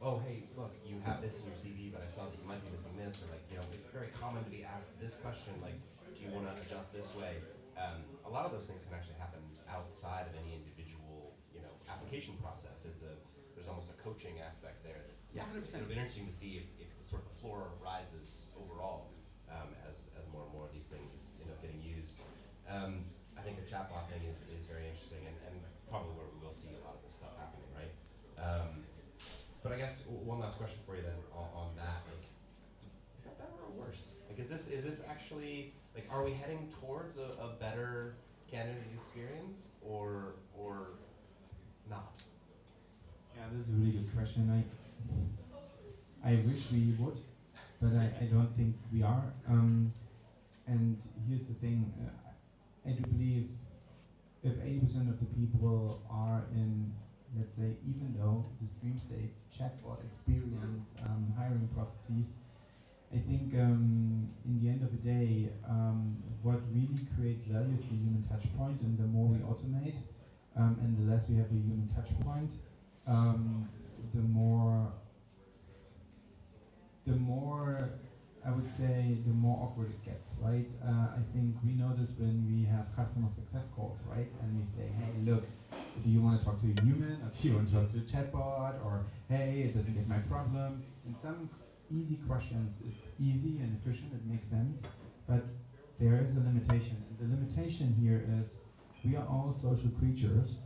oh hey, look, you have this in your CV, but I saw that you might be missing this, or like, you know, it's very common to be asked this question, like, do you want to adjust this way? A lot of those things can actually happen outside of any individual, you know, application process. There's almost a coaching aspect there. Yeah, 100%. It'll be interesting to see if sort of the floor rises overall as more and more of these things end up getting used. I think the chatbot thing is very interesting, and probably where we will see a lot of this stuff happening, right? But I guess one last question for you then on that, like, is that better or worse? Like, is this actually, like, are we heading towards a better candidate experience or not? Yeah, this is a really good question. I wish we would, but I don't think we are. And here's the thing, I do believe if 80% of the people are in, let's say, even though the stream state chatbot experience hiring processes, I think in the end of the day, what really creates value is the human touch point, and the more we automate, and the less we have a human touch point, the more I would say the more awkward it gets, right? I think we know this when we have customer success calls, right? And we say, hey, look, do you want to talk to a human, or do you want to talk to a chatbot, or hey, it doesn't get my problem? And some easy questions, it's easy and efficient, it makes sense, but there is a limitation. And the limitation here is we are all social creatures.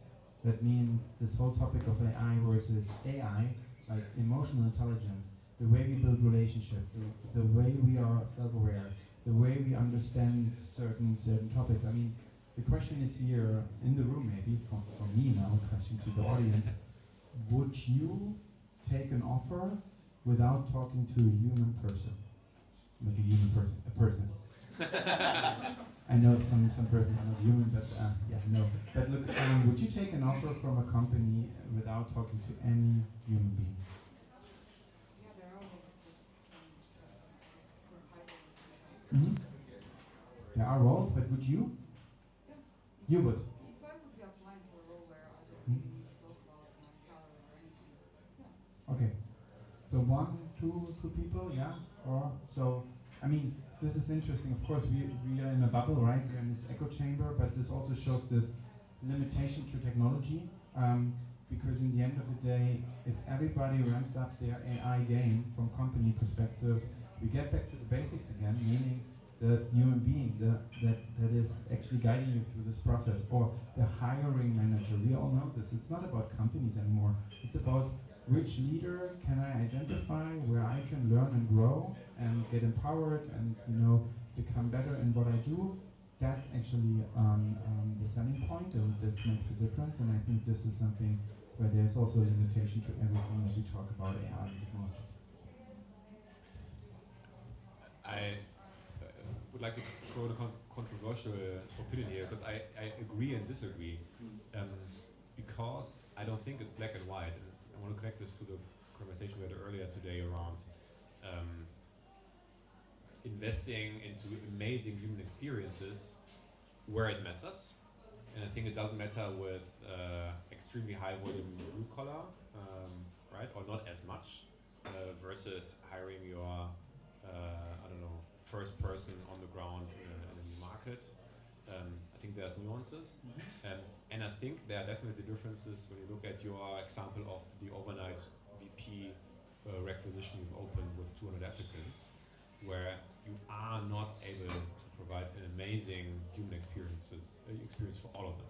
That means this whole topic of AI versus AI, like emotional intelligence, the way we build relationships, the way we are self-aware, the way we understand certain topics. I mean, the question is here in the room, maybe for me now, question to the audience: would you take an offer without talking to a human person? Like a human person, a person. I know some persons are not human, but yeah, no. But look, would you take an offer from a company without talking to any human being? Mm-hmm. There are roles, but would you? Yeah. You would? If I would be applying for a role where I don't really need to talk about my salary or anything, yeah. Okay. So two people, yeah? Or so, I mean, this is interesting. Of course, we are in a bubble, right? We're in this echo chamber, but this also shows this limitation to technology. Because in the end of the day, if everybody ramps up their AI game from company perspective, we get back to the basics again, meaning the human being that is actually guiding you through this process, or the hiring manager. We all know this. It's not about companies anymore. It's about which leader can I identify, where I can learn and grow and get empowered and become better in what I do. That's actually the selling point, and that makes a difference. And I think this is something where there's also a limitation to everything that we talk about AI and technology. I would like to quote a controversial opinion here, because I agree and disagree. Because I don't think it's black and white. And I want to connect this to the conversation we had earlier today around investing into amazing human experiences where it matters. And I think it doesn't matter with extremely high volume blue collar, right? Or not as much versus hiring your first person on the ground in a new market. I think there's nuances. And I think there are definitely differences when you look at your example of the overnight VP requisition you've opened with 200 applicants, where you are not able to provide an amazing human experience for all of them.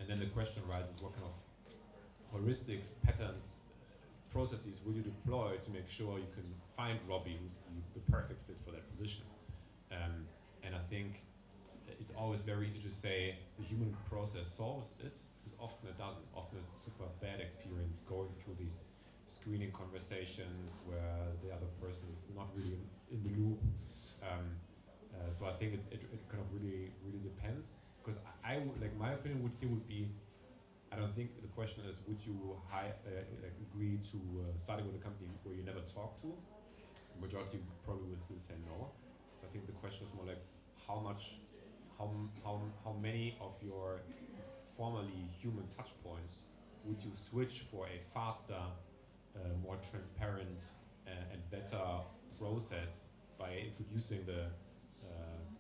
And then the question arises, what kind of heuristics, patterns, processes will you deploy to make sure you can find Robby, who's the perfect fit for that position? And I think it's always very easy to say the human process solves it, because often it doesn't. Often it's a super bad experience going through these screening conversations where the other person is not really in the loop. So I think it kind of really depends. Because I would, like, my opinion would be, I don't think the question is would you agree to starting with a company where you never talk to. The majority probably will still say no. I think the question is more like how many of your formerly human touch points would you switch for a faster, more transparent and better process by introducing the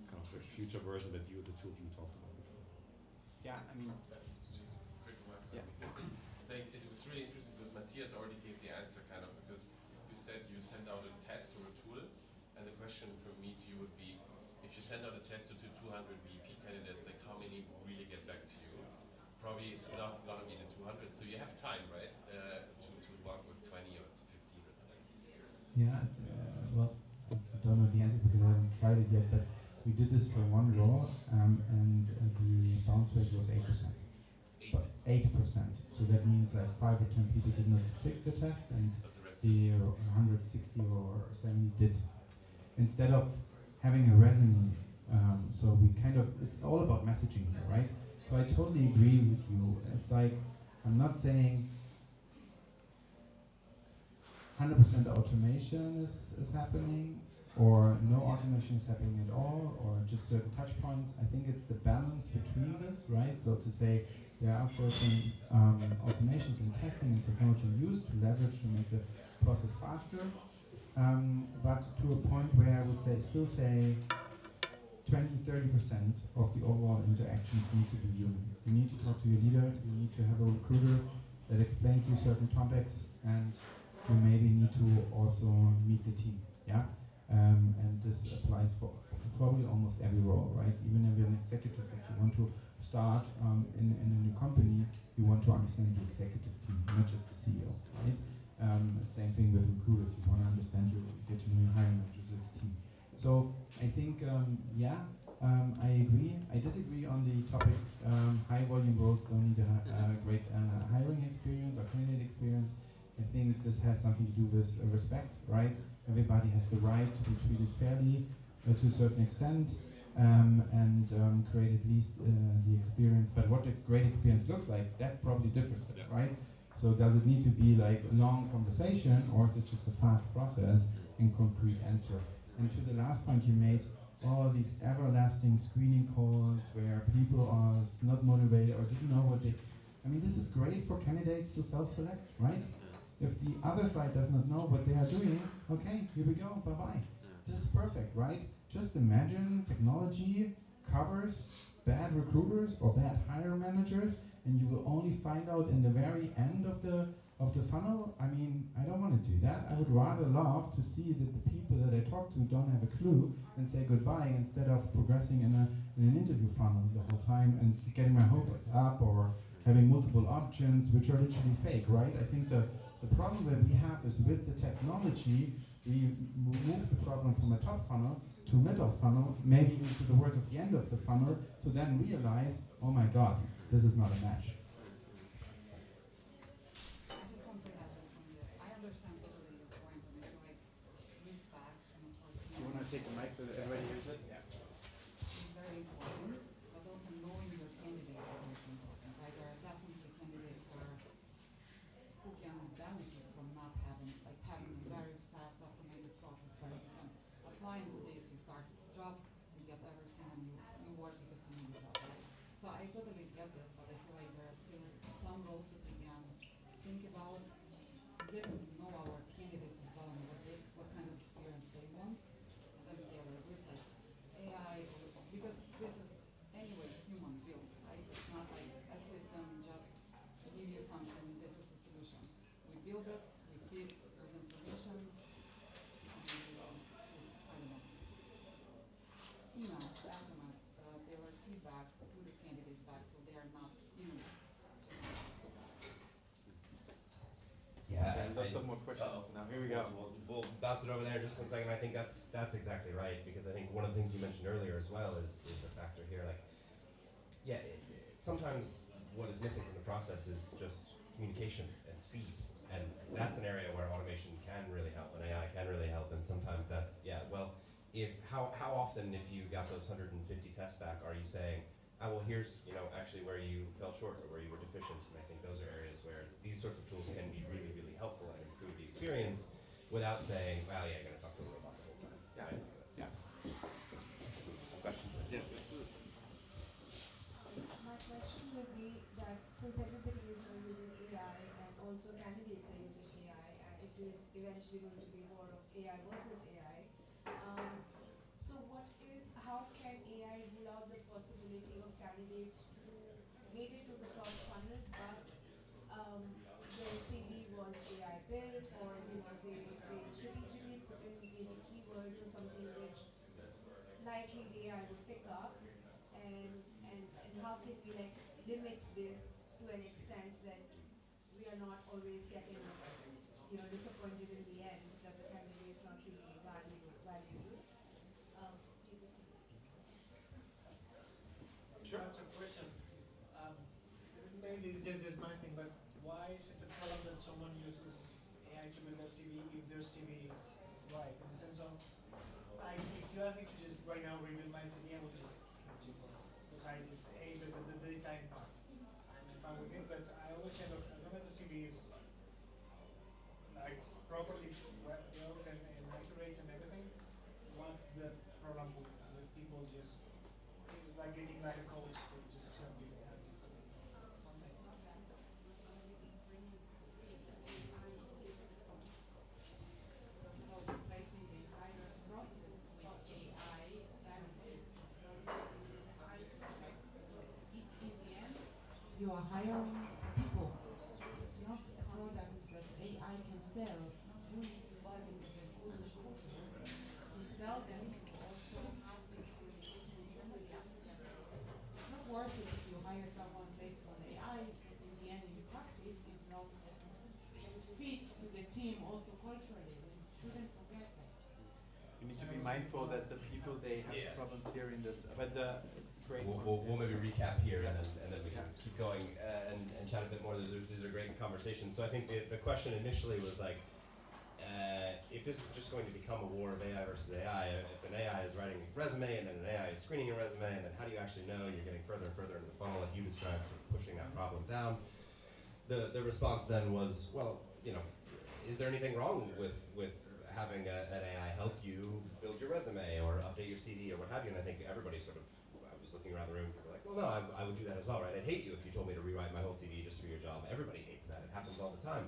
kind of the future version that the two of you talked about before. Yeah, I mean, just a quick one. Yeah. It was really interesting because Matthias already gave the answer, kind of, because you said you send out a test or a tool, and the question from me to you would be, if you send out a test to 200 VP candidates, like how many really get back to you? Probably it's not going to be the 200, so you have time, right, to work with 20 or 15 or something. Yeah, it's, well, I don't know the answer because I haven't tried it yet, but we did this for one role, and the bounce rate was 8%. 8%. So that means that 5 or 10 people did not take the test, and the 160 or 70 did. Instead of having a resume, so we kind of, it's all about messaging here, right? So I totally agree with you. It's like, I'm not saying 100% automation is happening, or no automation is happening at all, or just certain touch points. I think it's the balance between this, right? So to say there are certain automations and testing and technology used to leverage to make the process faster, but to a point where I would still say 20-30% of the overall interactions need to be human. You need to talk to your leader, you need to have a recruiter that explains you certain topics, and you maybe need to also meet the team, yeah? And this applies for probably almost every role, right? Even if you're an executive, if you want to start in a new company, you want to understand the executive team, not just the CEO, right? Same thing with recruiters, you want to understand get to know your hiring managers with the team. So I think, I agree. I disagree on the topic, high volume roles don't need a great hiring experience or candidate experience. I think this has something to do with respect, right? Everybody has the right to be treated fairly to a certain extent, and create at least the experience. But what a great experience looks like, that probably differs, right? So does it need to be like a long conversation, or is it just a fast process and concrete answer? And to the last point you made, all these everlasting screening calls where people are not motivated or didn't know what they... I mean, this is great for candidates to self-select, right? If the other side does not know what they are doing, okay, here we go, bye-bye. This is perfect, right? Just imagine technology covers bad recruiters or bad hire managers, and you will only find out in the very end of the funnel. I mean, I don't want to do that. I would rather love to see that the people that I talk to don't have a clue and say goodbye, instead of progressing in an interview funnel the whole time and getting my hopes up, or having multiple options which are literally fake, right? I think the problem that we have is with the technology, we move the problem from a top funnel to middle funnel, maybe to the worst of the end of the funnel, to then realize, oh my God, this is not a match. I just want to add on this. I understand totally your point, and I feel like respect and of course You want to take the mic so that everybody hears it? Yeah. is very important, but also knowing your candidates is also important, right? There are definitely candidates who can benefit from not having a very fast automated process where you can apply into this, you start job, you get everything, and you work because you need a job, right? So I totally get this, but I feel like there are still some roles that we can think about getting to know our candidates as well and what kind of experience they want, and then tailor this like AI, because this is anyway human built, right? It's not like a system just give you something, this is a solution. We build it, we feed with information, and we, I don't know, emails, SMS, tailored feedback to the candidates back, so they are not, Yeah, Lots of more questions. Now here we go. We'll bounce it over there in just a second. I think that's exactly right, because I think one of the things you mentioned earlier as well is a factor here. Like, yeah, sometimes what is missing from the process is just communication and speed, and that's an area where automation can really help and AI can really help. And sometimes that's how often, if you got those 150 tests back, are you saying, well, here's actually where you fell short or where you were deficient? And I think those are areas where these sorts of tools can be really, really helpful and improve the experience without saying, well, yeah, you're going to talk to a robot the whole time. Yeah. Right? Yeah. Some questions. Yes. My question would be that since everybody is now using AI and also candidates are using AI, and it is eventually going to be more of AI versus AI, how can AI rule out the possibility of candidates who made it to the top funnel, but their CV was AI built, or they strategically put in maybe keywords or something which likely the AI would pick up, and how can we limit this to an extent that we are not always getting disappointed in the end that the candidate is not really valuable. Sure. That's a question. Maybe it's just my thing, but why is it a problem that someone uses AI to build their CV if their CV is right? In the sense of, if you ask me to just right now rebuild my CV, I would just because I just hate the design part. I'm fine with it, but I always say, look, as long as the CV is properly built and accurate and everything, what's the problem with people just, it's like getting like a coach to just help you out something. Replacing the entire process with AI directly. It's in the end, you are hiring people. It's not a product that AI can sell. You need to buy it as a good recruiter to sell them, to also have this communication internally after that. It's not worth it if you hire someone based on AI. In the end, in practice, is not fit to the team also culturally. We shouldn't forget that. You need to be mindful that the people, they have problems here in this, but it's great. We'll maybe recap here and then we can keep going and chat a bit more. These are great conversations. So I think the question initially was like, if this is just going to become a war of AI versus AI, if an AI is writing a resume and then an AI is screening a resume, and then how do you actually know you're getting further and further into the funnel, like you described, sort of pushing that problem down? The response then was, well, you know, is there anything wrong with having an AI help you build your resume or update your CV or what have you? And I think everybody sort of, I was looking around the room, people were like, well, no, I would do that as well, right? I'd hate you if you told me to rewrite my whole CV just for your job. Everybody hates that. It happens all the time.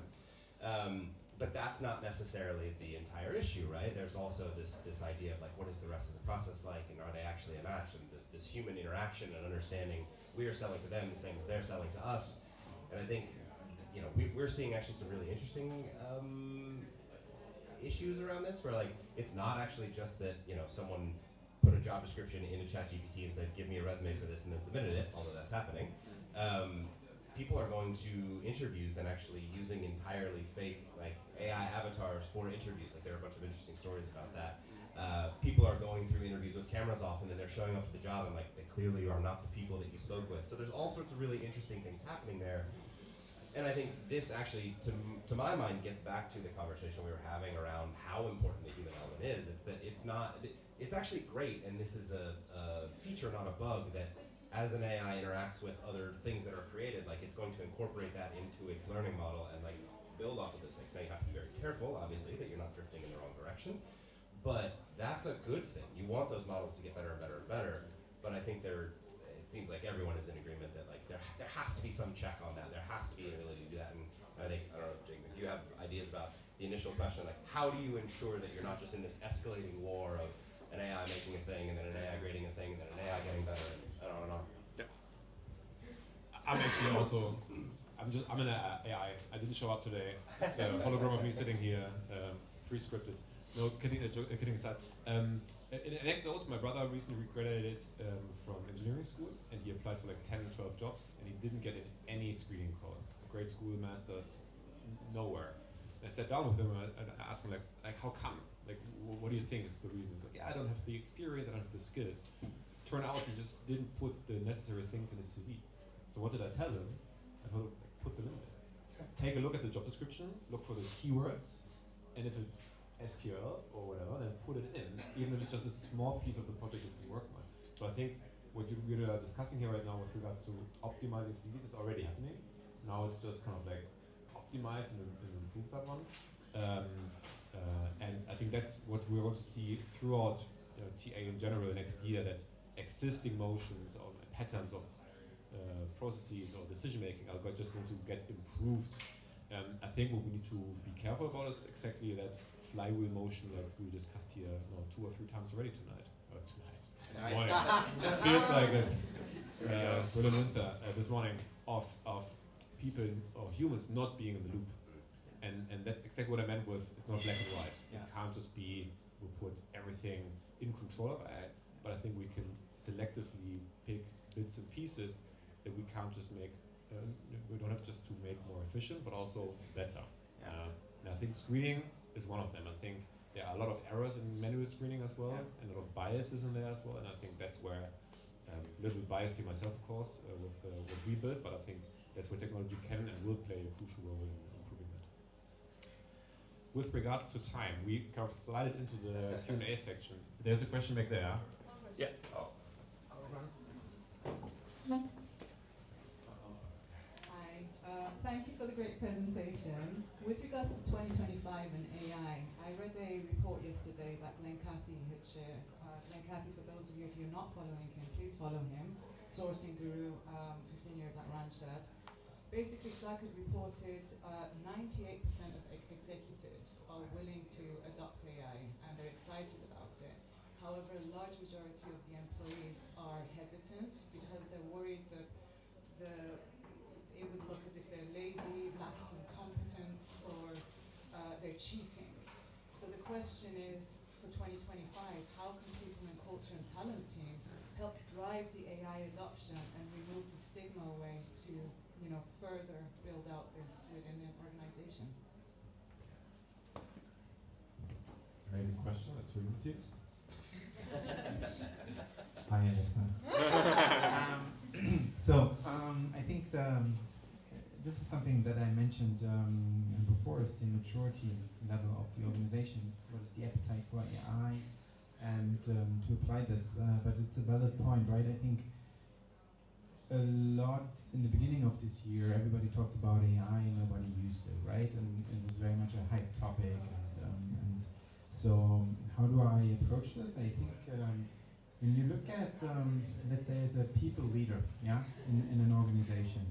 But that's not necessarily the entire issue, right? There's also this idea of like, what is the rest of the process like, and are they actually a match? And this human interaction and understanding we are selling to them the same as they're selling to us. And I think, you know, we're seeing actually some really interesting issues around this, where like it's not actually just that, you know, someone put a job description into ChatGPT and said, give me a resume for this, and then submitted it, although that's happening. People are going to interviews and actually using entirely fake like AI avatars for interviews. Like there are a bunch of interesting stories about that. People are going through interviews with cameras off, and then they're showing up to the job and like they clearly are not the people that you spoke with. So there's all sorts of really interesting things happening there. And I think this actually, to my mind, gets back to the conversation we were having around how important the human element is. It's that it's actually great, and this is a feature, not a bug, that as an AI interacts with other things that are created, like it's going to incorporate that into its learning model and like build off of those things. Now you have to be very careful, obviously, that you're not drifting in the wrong direction, but that's a good thing. You want those models to get better and better and better, but I think it seems like everyone is in agreement that like there has to be some check on that. There has to be an ability to do that, and I think, I don't know, Jakob, if you have ideas about the initial question, like how do you ensure that you're not just in this escalating war of an AI making a thing, and then an AI grading a thing, and then an AI getting better, and I don't know. Yeah. I'm actually also, I'm an AI. I didn't show up today. It's a hologram of me sitting here, pre-scripted. No, kidding aside. An anecdote, my brother recently graduated from engineering school, and he applied for like 10 or 12 jobs, and he didn't get in any screening call. Grade school, masters, nowhere. And I sat down with him and I asked him like how come? Like, what do you think is the reason? He's like, yeah, I don't have the experience, I don't have the skills. Turned out he just didn't put the necessary things in his CV. So what did I tell him? I told him, like, put them in there. Take a look at the job description, look for the keywords, and if it's SQL or whatever, then put it in, even if it's just a small piece of the project that you're working on. So I think what we're discussing here right now with regards to optimizing CVs is already happening. Now it's just kind of like optimize and improve that one. And I think that's what we're going to see throughout TA in general next year, that existing motions or patterns of processes or decision making are just going to get improved. I think what we need to be careful about is exactly that flywheel motion that we discussed here 2 or 3 times already tonight. This morning. It feels like it. This morning of people or humans not being in the loop. And that's exactly what I meant with it's not black and white. It can't just be we put everything in control of AI, but I think we can selectively pick bits and pieces that we can't just make, we don't have just to make more efficient, but also better. And I think screening is one of them. I think there are a lot of errors in manual screening as well, and a lot of biases in there as well, and I think that's where, a little bit biased myself of course, with what we build, but I think that's where technology can and will play a crucial role in improving that. With regards to time, we kind of slided into the Q&A section. There's a question back there. Yeah. Oh. Hi, thank you for the great presentation. presentation. With regards to 2025 and AI, I read a report yesterday that Glenn Cathy had shared. Glenn Cathy, for those of you, if you're not following him, please follow him. Sourcing guru, 15 years at Randstad. Basically, Slack has reported 98% of executives are willing to adopt AI and they're excited about it. However, a large majority of the employees are hesitant because they're worried that it would look as if they're lazy, lacking in competence, or they're cheating. So the question is, for 2025, how can people in culture and talent teams help drive the AI adoption and remove the stigma away to, further build out this within the organization? Amazing question. That's for you, Matthias. Hi, Alexa. I think this is something that I mentioned before, is the maturity level of the organization. What is the appetite for AI and to apply this? But it's a valid point, right? I think a lot in the beginning of this year, everybody talked about AI and nobody used it, right? And it was very much a hype topic. And so how do I approach this? I think when you look at, let's say, as a people leader, in an organization,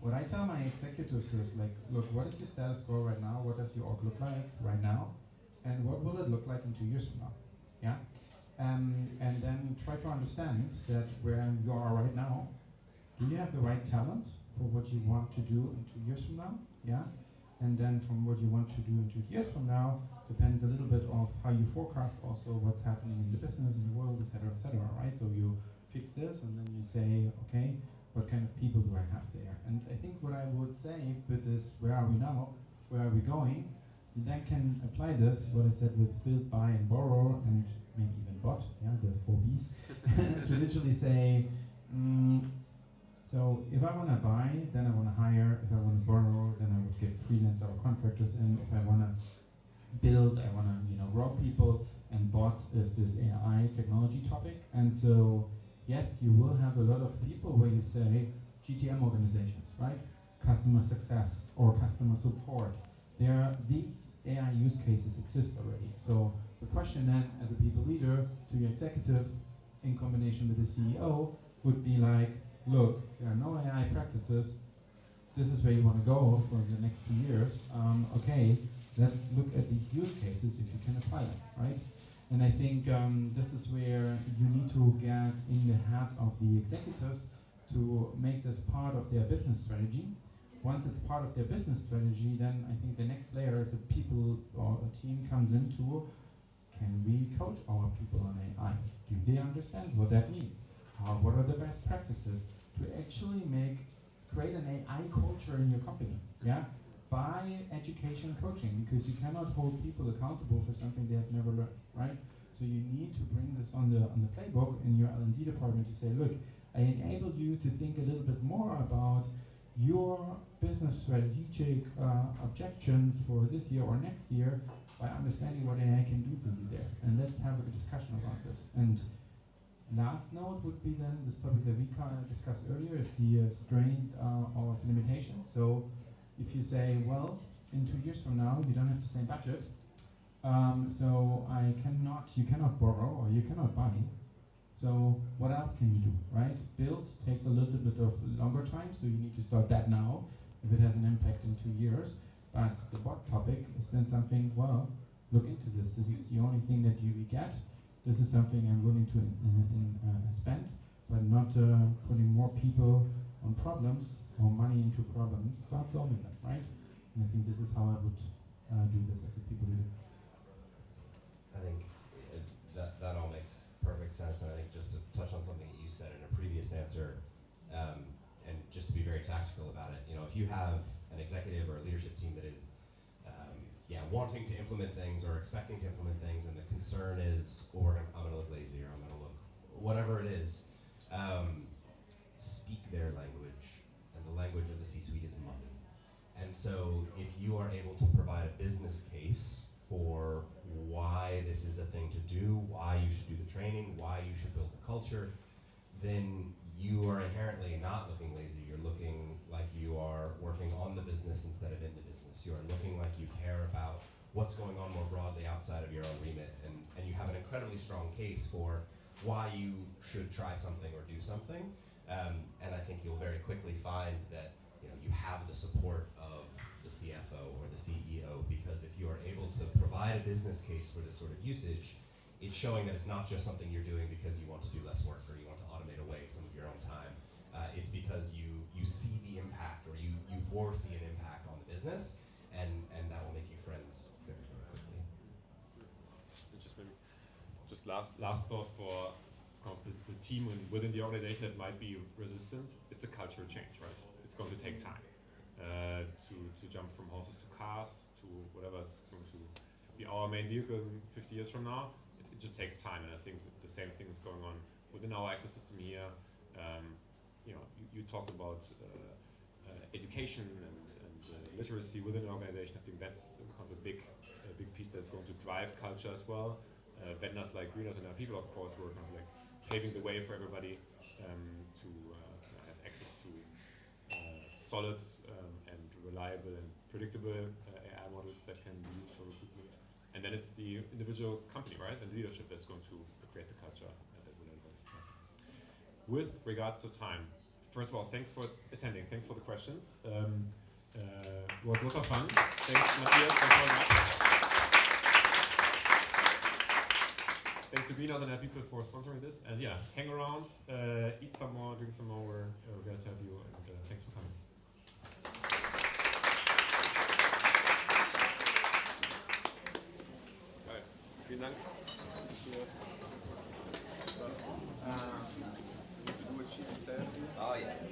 what I tell my executives is like, look, what is your status quo right now? What does your org look like right now? And what will it look like in 2 years from now? Yeah. And then try to understand that where you are right now, do you have the right talent for what you want to do in 2 years from now? Yeah. And then from what you want to do in 2 years from now depends a little bit of how you forecast also what's happening in the business, in the world, et cetera, right? So you fix this and then you say, okay, what kind of people do I have there? And I think what I would say with this, where are we now? Where are we going? You then can apply this, what I said with build, buy, and borrow, and maybe even bot, the 4 Bs, to literally say, so if I want to buy, then I want to hire. If I want to borrow, then I would get freelancer or contractors in. If I want to build, I want to grow people, and bot is this AI technology topic. And so, yes, you will have a lot of people where you say GTM organizations, right? Customer success or customer support. These AI use cases exist already. So the question then, as a people leader to your executive, in combination with the CEO, would be like, look, there are no AI practices. This is where you want to go for the next 2 years. Okay, let's look at these use cases if you can apply them, right? And I think this is where you need to get in the head of the executives to make this part of their business strategy. Once it's part of their business strategy, then I think the next layer is that people or a team comes into, can we coach our people on AI? Do they understand what that means? What are the best practices to actually create an AI culture in your company? Yeah, by education coaching, because you cannot hold people accountable for something they have never learned, right? So you need to bring this on the playbook in your L&D department to say, look, I enabled you to think a little bit more about your business strategic objections for this year or next year by understanding what AI can do for you there. And let's have a discussion about this. And last note would be then this topic that we discussed earlier is the strain of limitations. So if you say, well, in 2 years from now, you don't have the same budget, so you cannot borrow or you cannot buy. So what else can you do, right? Build takes a little bit of longer time, so you need to start that now if it has an impact in 2 years. But the bot topic is then something, well, look into this. This is the only thing that you get. This is something I'm willing to spend, but not putting more people on problems or money into problems. Start solving them, right? And I think this is how I would do this as a people leader. I think that all makes perfect sense, and I think just to touch on something that you said in a previous answer, and just to be very tactical about it, if you have an executive or a leadership team that is wanting to implement things or expecting to implement things, and the concern is, I'm going to look lazy, or I'm going to look whatever it is, speak their language, and the language of the C-suite is money. And so if you are able to provide a business case for why this is a thing to do, why you should do the training, why you should build the culture, then you are inherently not looking lazy. You're looking like you are working on the business instead of in the business. You are looking like you care about what's going on more broadly outside of your own remit, and you have an incredibly strong case for why you should try something or do something. And I think you'll very quickly find that you have the support of the CFO or the CEO, because if you are able to provide a business case for this sort of usage, it's showing that it's not just something you're doing because you want to do less work or you want to automate away some of your own time. It's because you see the impact, or you foresee an impact on the business, and that will make you friends very, very quickly. Just last thought for the team within the organization that might be resistant. It's a cultural change, right? It's going to take time to jump from horses to cars to whatever's going to be our main vehicle in 50 years from now. It just takes time, and I think the same thing is going on within our ecosystem here. You talked about education and literacy within an organization. I think that's kind of a big piece that's going to drive culture as well. Vendors like Greenhouse and HiPeople, of course, were kind of like paving the way for everybody to have access to solid and reliable and predictable AI models that can be used for recruitment. And then it's the individual company, right, and leadership that's going to create the culture that will deliver this time. With regards to time, first of all, thanks for attending. Thanks for the questions. It was a lot of fun. Thanks, Matthias, for showing up. Thanks to Greenhouse and HiPeople for sponsoring this. And yeah, hang around, eat some more, drink some more. We're glad to have you, and thanks for coming. Vielen Dank. Oh, yes.